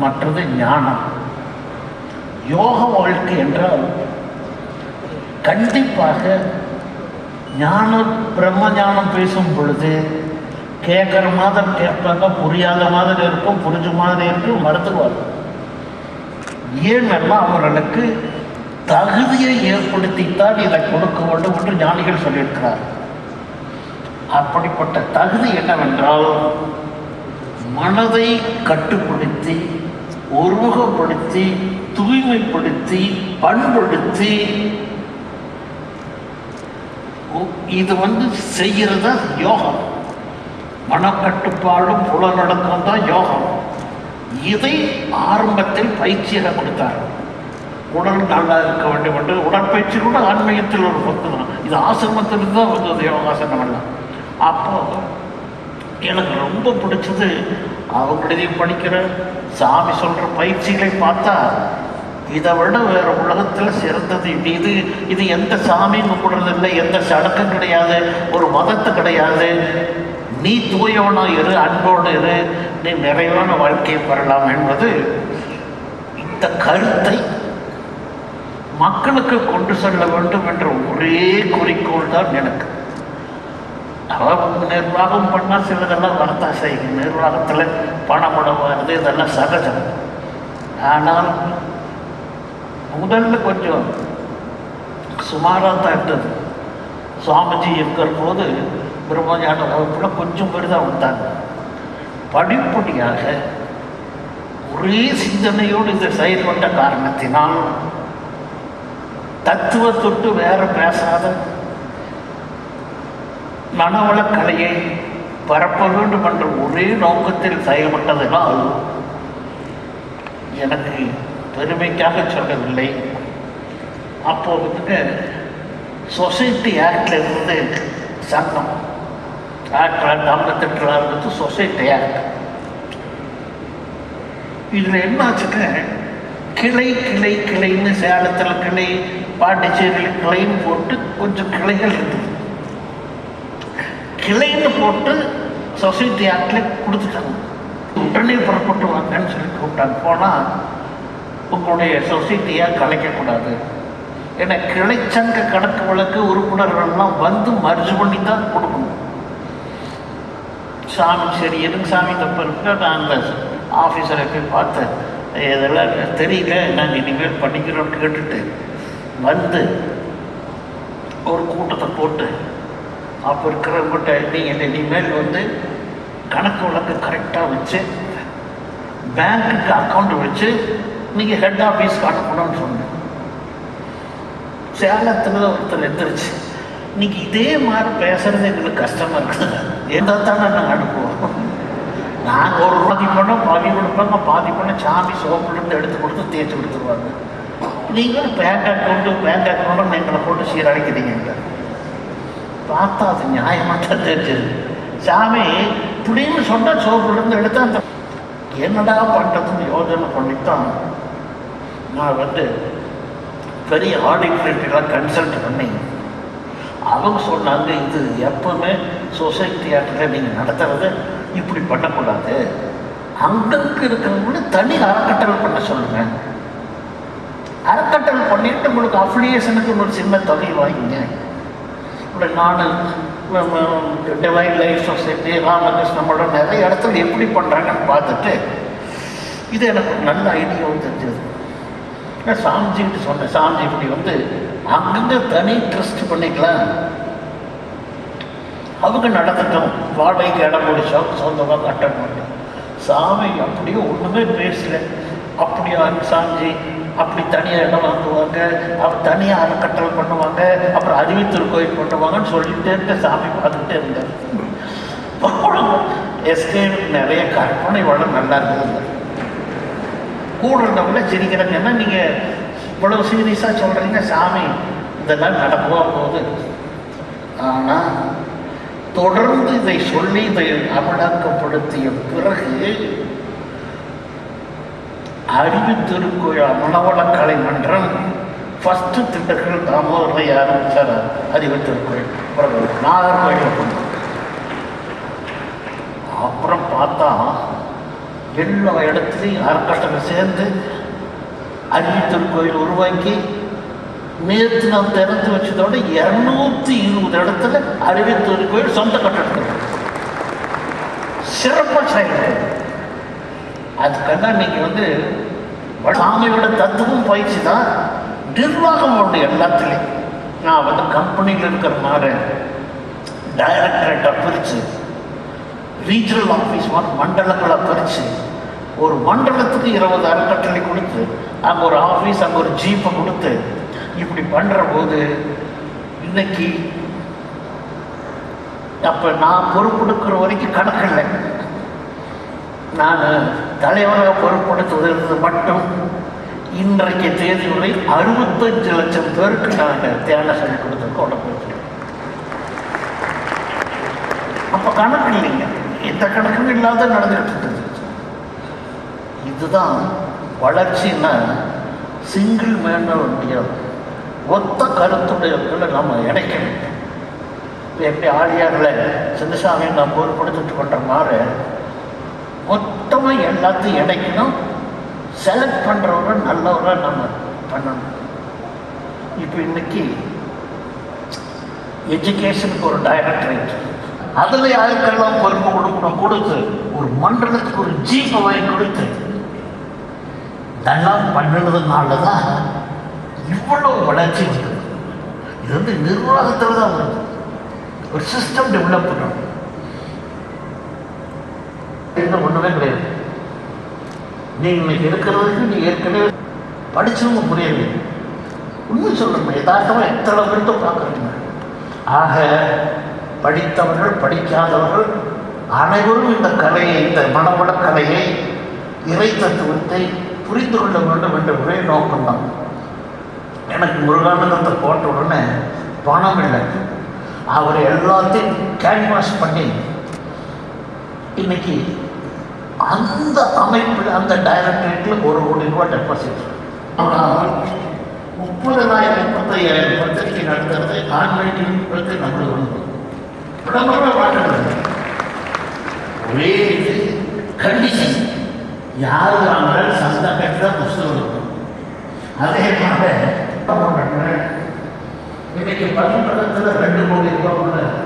மற்றது ஞானம். யோக வாழ்க்கை என்றால் கண்டிப்பாக ஞானம், பிரம்ம ஞானம் பேசும் பொழுது கேட்குற மாதிரி கேட்பாங்க, புரியாத மாதிரி இருக்கும், புரிஞ்ச மாதிரி இருக்கும், மறந்துடுவாங்க. ஏன்னெல்லாம் அவர்களுக்கு தகுதியை ஏற்படுத்தித்தான் இதை கொடுக்க வேண்டும் என்று ஞானிகள் சொல்லியிருக்கிறார். அப்படிப்பட்ட தகுதி என்னவென்றால் மனதை கட்டுப்படுத்தி, ஒருமுகப்படுத்தி, தூய்மைப்படுத்தி, பண்படுத்தி இது செய்கிறது யோகம். மனக்கட்டுப்பாடும் புலநடக்கம் தான் யோகம். இதை ஆரம்பத்தில் பயிற்சியாக கொடுத்தார். உடல் நல்லா இருக்க வேண்டும் என்று உடற்பயிற்சி கூட ஆன்மீகத்தில் ஒரு பங்கு தான். இது ஆசிரமத்திலிருந்து தான் வந்தது யோகாசனம் எல்லாம். அப்போ எனக்கு ரொம்ப பிடிச்சது அவங்களையும் படிக்கிற சாமி சொல்கிற பயிற்சிகளை பார்த்தா இதை விட வேறு உலகத்தில் சிறந்தது இது எந்த சாமியும் கூடுறதில்லை, எந்த சடக்கம் கிடையாது, ஒரு மதத்து கிடையாது. நீ தூயவனாக இரு, அன்போடு இரு, நீ நிறைவான வாழ்க்கையை பெறலாம் என்பது இந்த கருத்தை மக்களுக்கு கொண்டு செல்ல வேண்டும் என்ற ஒரே குறிக்கோள் தான் எனக்கு. நிர்வாகம் பண்ணால் சிலதெல்லாம் வரத்தான் செய்யும். நிர்வாகத்தில் பணம் வருது, இதெல்லாம் சகஜம். ஆனால் முதல்ல கொஞ்சம் சுமாராக தான் இருந்தது. சுவாமிஜி இருக்கிற போது பிரம்மஞான வகுப்பில் கொஞ்சம் பேர் தான் வந்தாங்க. படிப்படியாக ஒரே சிந்தனையோடு இதை செயல்பட்ட காரணத்தினால் தத்துவத்தொட்டு வேற பேசாத மனவளக்கலையை பரப்ப வேண்டும் என்ற ஒரே நோக்கத்தில் செயல்பட்டதனால் எனக்கு பெருமைக்காக சொல்லவில்லை. அப்போது சொசைட்டி ஆக்டில் இருந்து சட்டம் 1958 ஆரம்பித்து சொசைட்டி ஆக்ட். இதில் என்ன ஆச்சுக்க, கிளை கிளை கிளைன்னு சேலத்தில் கிளை, பாண்டிச்சேரியில் கிளைன்னு போட்டு கொஞ்சம் கிளைகள் இருக்குது. கிளைன்னு போட்டு சொசைட்டி ஆக்டில் கொடுத்துட்டாங்க. உடனே புறப்பட்டு வாங்கன்னு சொல்லி கூப்பிட்டாங்க. போனால் உங்களுடைய சொசைட்டியை கலைக்கக்கூடாது, ஏன்னா கிளைச்சங்க கணக்கு வழக்கு உறுப்பினர்கள்லாம் வந்து மர்ஜ் பண்ணி தான் கொடுக்கணும். சாமி சரி எதுக்கு சாமி தப்பு இருக்கு, நான் அந்த ஆஃபீஸரை போய் பார்த்தேன், இதெல்லாம் தெரியல, நாங்கள் இனிமேல் பண்ணிக்கிறோன்னு கேட்டுட்டு வந்து ஒரு கூட்டத்தை போட்டு அப்போ இருக்கிறவங்கிட்ட நீங்கள் இனிமேல் வந்து கணக்கு வழக்கு கரெக்டாக வச்சு பேங்க்குக்கு அக்கௌண்ட் வச்சு நீங்கள் ஹெட் ஆஃபீஸ்க்கு அனுப்பணும்னு சொன்னேன். சேலத்தில் ஒருத்தர் எந்திரிச்சு, இன்னைக்கு இதே மாதிரி பேசுறது எங்களுக்கு கஷ்டமாக இருக்குது, எந்த தானே நாங்கள் அனுப்புவோம், நாங்கள் ஒரு பாதி பணம் பாதி கொடுப்பாங்க, பாதி பணம் சாமி சோப்புலேருந்து எடுத்து கொடுத்து தேய்ச்சி கொடுத்துருவாங்க, நீங்களும் பேங்க் அக்கௌண்ட்டு எங்களை போட்டு சீரழிக்கிறீங்க. பார்த்தா அது நியாயமாக தான் தெரிஞ்சது. சாமி இப்படின்னு சொன்னால் சோப்புலேருந்து எடுத்து அந்த என்னடா பண்ணுறதுன்னு யோஜனை பண்ணித்தான் நான் வந்து பெரிய ஆடிட்டர்லாம் கன்சல்ட் பண்ணி அவங்க சொன்னாங்க, இது எப்பவுமே சொசைட்டி ஆக்டில் நீங்கள் நடத்துறது இப்படி பண்ணக்கூடாது, அங்கங்கே இருக்கிறவங்கள தனி அறக்கட்டளை பண்ண சொல்லுங்கள், அறக்கட்டளை பண்ணிட்டு உங்களுக்கு அஃபிலியேஷனுக்கு ஒரு சின்ன தொகை வாங்கிங்க. இப்படி நான் டிவைன் லைஃப் சொசைட்டி, ராமகிருஷ்ணமோட நிறைய இடத்துல எப்படி பண்ணுறாங்கன்னு பார்த்துட்டு இது எனக்கு ஒரு நல்ல ஐடியாவும் தெரிஞ்சது. நான் சாமிஜிக்கிட்ட சொன்னேன், சாமிஜி இப்படி வந்து அங்கங்கே தனி ட்ரஸ்ட் பண்ணிக்கலாம், அவங்க நடந்துட்டோம், வாடகைக்கு இடம் முடிச்சோம், சொந்தமாக கட்டணும். சாமி அப்படியே ஒன்றுமே பேசலை. அப்படியா சாமிஜி, அப்படி தனியாக இடம் வாங்குவாங்க, அப்போ தனியாக அறக்கட்டளை பண்ணுவாங்க, அப்புறம் அறிவித்திருக்கோயில் பண்ணுவாங்கன்னு சொல்லிகிட்டே இருக்க சாமி பார்த்துக்கிட்டே இருந்தார். எஸ்கேனுக்கு நிறைய கற்பனை வளம் நல்லா இருந்தது. கூட இருந்தவங்கள சிரிக்கிறாங்கன்னா, நீங்கள் இவ்வளவு சீரியஸாக சொல்கிறீங்க சாமி இதெல்லாம் நடக்குவா போகுது. ஆனால் தொடர்ந்து இதை சொல்லி இதை அமலாக்கப்படுத்திய பிறகு அறிவித்திருக்கோயில் மனவளக்கலை மன்றம் ஃபஸ்ட்டு திட்டங்கள் தாமோதரை ஆரம்பித்தார். அறிவித்திருக்கோயில் பிறகு நாகர்கோயில் கொண்டு, அப்புறம் பார்த்தா எல்லா இடத்துலையும் அறக்கட்டளை சேர்ந்து அறிவித்திருக்கோயில் உருவாக்கி நேற்று நாம் திறந்து வச்சதோட 220 இடத்துல அறிவித்திருக்கோயில் சொந்த கட்டடங்கள் சிறப்பாக செயல்படும். அதுக்கெல்லாம் நீங்கள் வந்து சாமியோட தத்துவம் பயிற்சி தான், நிர்வாகம் உண்டு எல்லாத்துலேயும். நான் வந்து கம்பெனியில் இருக்கிற மாதிரி டைரக்டரேட்டாக பிரித்து, ரீஜனல் ஆஃபீஸ் மண்டலங்களாக பிரித்து, ஒரு மண்டலத்துக்கு 20 அறக்கட்டளை கொடுத்து, அங்கே ஒரு ஆஃபீஸ், அங்கே ஒரு ஜீப்பை கொடுத்து இப்படி பண்ணுற போது இன்னைக்கு அப்போ நான் பொறுப்பெடுக்கிற வரைக்கும் கணக்கு இல்லை. நான் தலைவராக பொறுப்படுத்துவதற்கு மட்டும் இன்றைக்கு தேதி வரை 65 லட்சம் பேருக்கு நாங்கள் தியானம் சொல்லி கொடுத்துருக்கோம் உடம்பு. அப்போ கணக்கு இல்லைங்க, எந்த கணக்கும் இல்லாத நடந்துகிட்டு இருந்தது. இதுதான் வளர்ச்சின்னா சிங்கிள் மேனுடைய ஒத்த கருத்துடையவர்களை நம்ம இணைக்கணும். எப்படி ஆழியாரில் சின்னசாமி நான் பொறுப்படுத்திட்டு பண்ணுற மாதிரி மொத்தமாக எல்லாத்தையும் இணைக்கணும். செலக்ட் பண்ணுறவரை நல்லவரை நம்ம பண்ணணும். இப்போ இன்னைக்கு எஜுகேஷனுக்கு ஒரு டைரக்டரேட், அதில் யாருக்கெல்லாம் பொறுப்பு கொடுக்கணும் கொடுத்து, ஒரு மண்டலத்துக்கு ஒரு ஜீப்பை வாங்கி கொடுத்து, இதெல்லாம் பண்ணுறதுனால தான் இவ்வளவு வளர்ச்சி வந்தது. இது வந்து நிர்வாகத்தில் தான் வருது. ஒரு சிஸ்டம் டெவலப் பண்ணணும். ஒன்றுமே கிடையாது. நீ இன்னைக்கு இருக்கிறதுக்கு நீ ஏற்கனவே படிச்சவங்க புரியல. உண்மை சொல்லணும், யதார்த்தமாக எத்தனை பேர்த்த பார்க்குறீங்க. ஆக படித்தவர்கள் படிக்காதவர்கள் அனைவரும் இந்த கலையை, இந்த மனவள கலையை, இறை தத்துவத்தை புரிந்து கொள்ள வேண்டும் என்ற ஒரே நோக்கம்தான். எனக்கு முருகானந்தத்தை போட்ட உடனே பணம் இல்லை, அவர் எல்லாத்தையும் கேன்வாஸ் பண்ணி இன்னைக்கு அந்த அமைப்பில், அந்த டைரக்டரேட்டில் 1 கோடி ரூபாய் டெபாசிட். ஆனால் 30,000 35,000 பத்திரிகை நடத்துறது ஆன்லைன் பற்றி நம்மளுக்கு வந்து விளம்பர மாற்றம். ஒரே இது கண்டிஷன், யார் வாங்க சந்தா கட்ட புஸ்தகம் இருக்கும். அதே மாதிரி இன்னைக்கு பள்ளிக்கூடத்தில் 2 கோடி ரூபாய்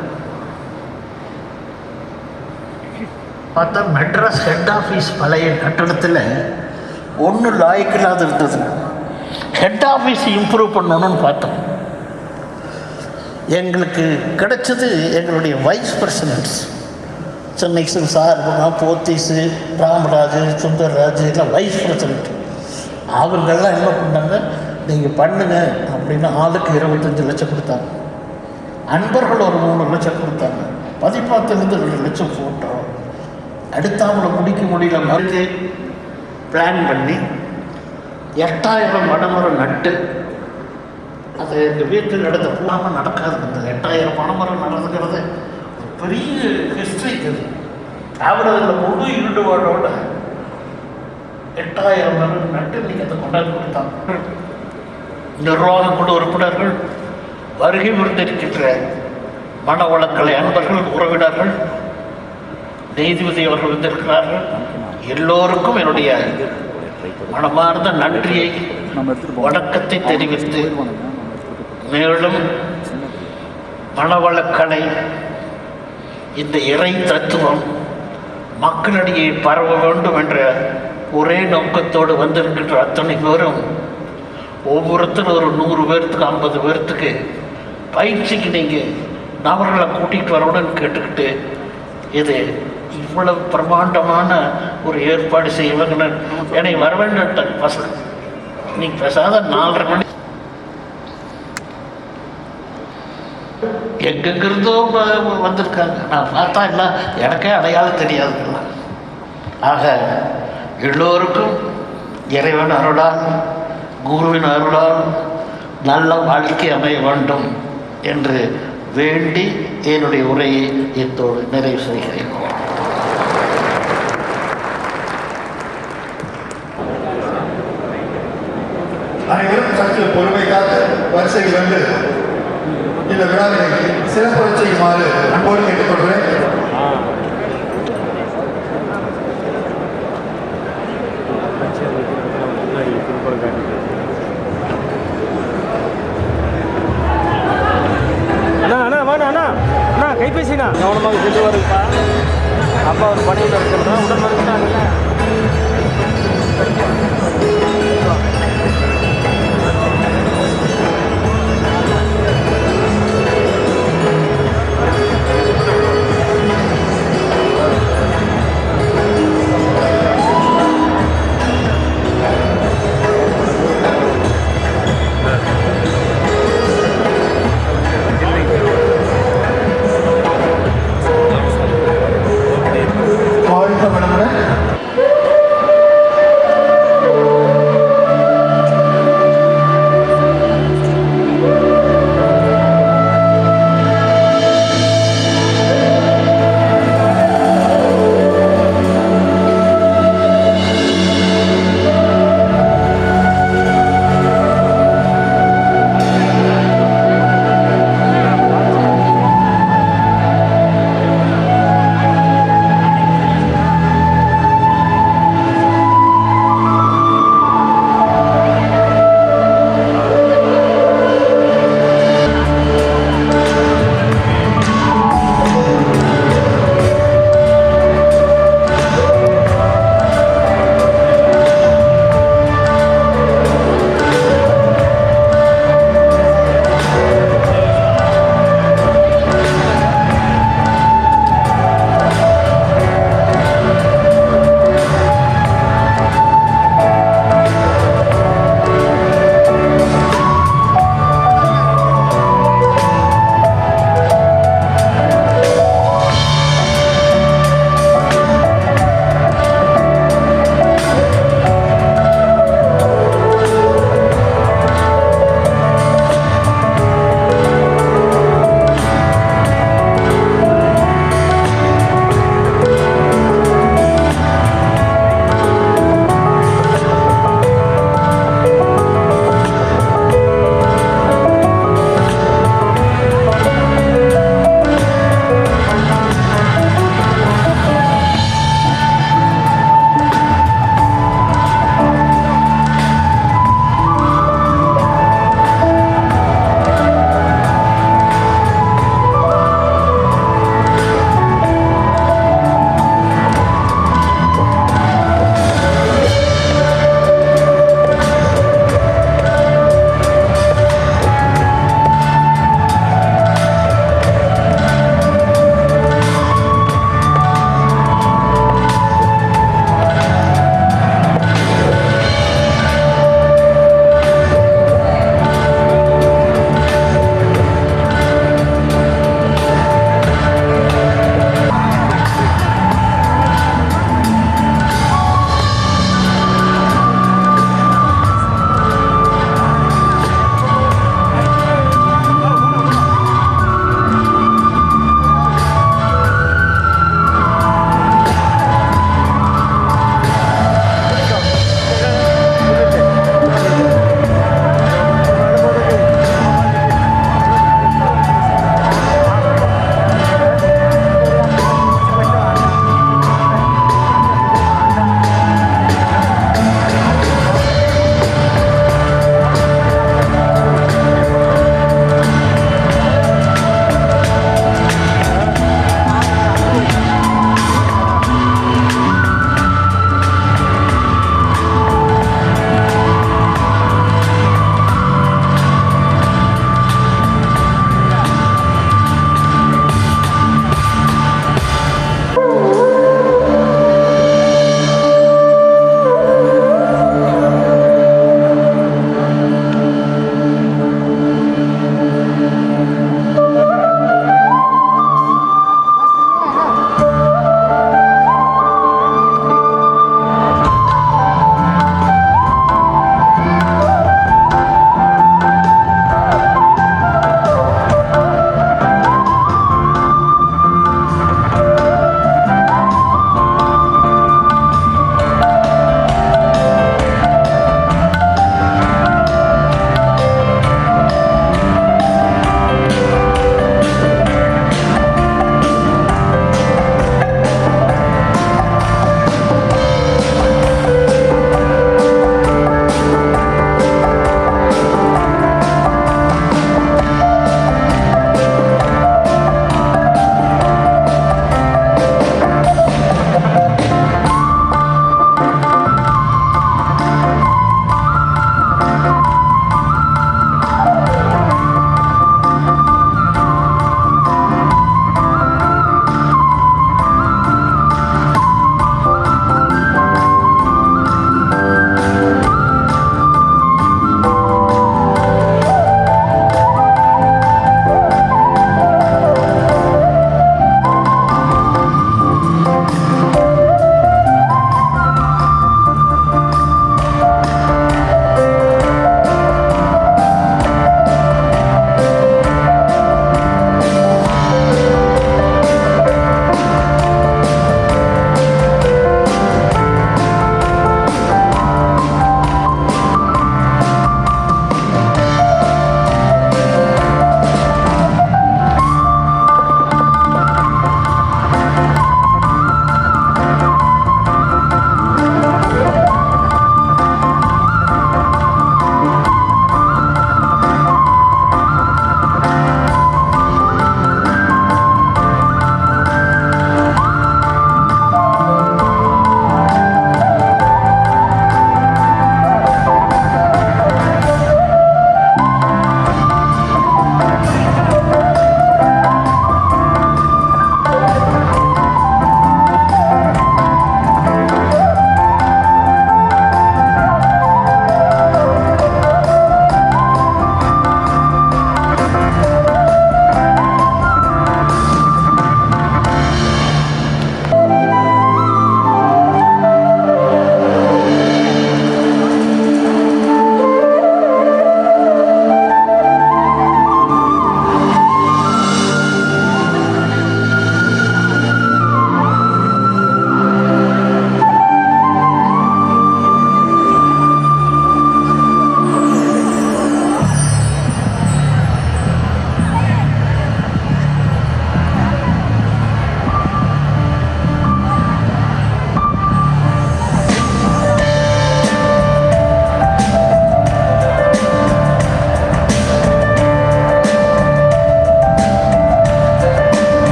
பார்த்தா மெட்ராஸ் ஹெட் ஆஃபீஸ் பழைய கட்டடத்தில் ஒன்றும் லாய்க்கில்லாத இருந்தது. ஹெட் ஆஃபீஸ் இம்ப்ரூவ் பண்ணணும்னு பார்த்தோம். எங்களுக்கு கிடைச்சது எங்களுடைய வைஸ் பிரசிடென்ட்ஸ், சென்னை சார்புனா போத்தீஸு, ராமராஜ், சுந்தர்ராஜ் எல்லாம் வைஸ் பிரசிடென்ட். அவர்களெல்லாம் என்ன பண்ணாங்க, நீங்கள் பண்ணுங்க அப்படின்னு ஆளுக்கு 25 லட்சம் கொடுத்தாங்க. அன்பர்கள் ஒரு 3 லட்சம் கொடுத்தாங்க. பதிப்பாத்திலிருந்து 2 லட்சம் ஃபோட்டோ. அடுத்தாமல முடிக்க முடியல, மறுத்து பிளான் பண்ணி 8000 மணமரம் நட்டு, அது எங்கள் வீட்டில் நடந்த பூராமல் நடக்காது. அந்த 8000 மணமரம் நடந்துக்கிறது ஒரு பெரிய ஹிஸ்ட்ரி. அது திராவிடத்தில் முழு ஈடுபாடோட 8000 மரம் நட்டு நீங்கள் அதை கொண்டாந்து கொடுத்தாங்க. நிர்வாக குழு உறுப்பினர்கள், வருகை புரிந்திருக்கின்ற மனவளக்கலை அன்பர்கள், உறவினர்கள், நீதிபதி அவர்கள் வந்திருக்கிறார்கள். எல்லோருக்கும் என்னுடைய மனமார்ந்த நன்றியை, வணக்கத்தை தெரிவித்து, மேலும் மனவளக்கலை, இந்த இறை தத்துவம் மக்களிடையே பரவ வேண்டும் என்ற ஒரே நோக்கத்தோடு வந்திருக்கின்ற அத்தனை பேரும் ஒவ்வொருத்தரும் ஒரு 100 பேர்த்துக்கு 50 பேர்த்துக்கு பயிற்சிக்கு நீங்கள் நபர்களை கூட்டிகிட்டு வரணும்னு கேட்டுக்கிட்டு, இது இவ்வளவு பிரமாண்டமான ஒரு ஏற்பாடு செய்வாங்க. என்னை வர வேண்டும் பசங்க, நீங்கள் பேசாத 4:30 மணி எங்கெங்கிருந்தோ வந்திருக்காங்க. நான் பார்த்தா இல்லை, எனக்கே அடையாளம் தெரியாதுங்களா. ஆக எல்லோருக்கும் இறைவன் அருளால், குருவின் அருளால் நல்ல வாழ்க்கை அமைய வேண்டும் என்று வேண்டி என்னுடைய உரையை இத்தோடு நிறைவு செய்கிறேன். அனைவரும் சற்று பொறுமை காத்து வரிசையில் வந்து இந்த விழாவினை சிறப்பு செய்யுமாறு அன்போடு கேட்டுக்கொள்கிறேன். கைபேசினா கவனமாக சென்று வருங்கப்பா. அப்பா ஒரு பணியில் இருக்கிறதா உடல் வருகிறாங்கல்ல.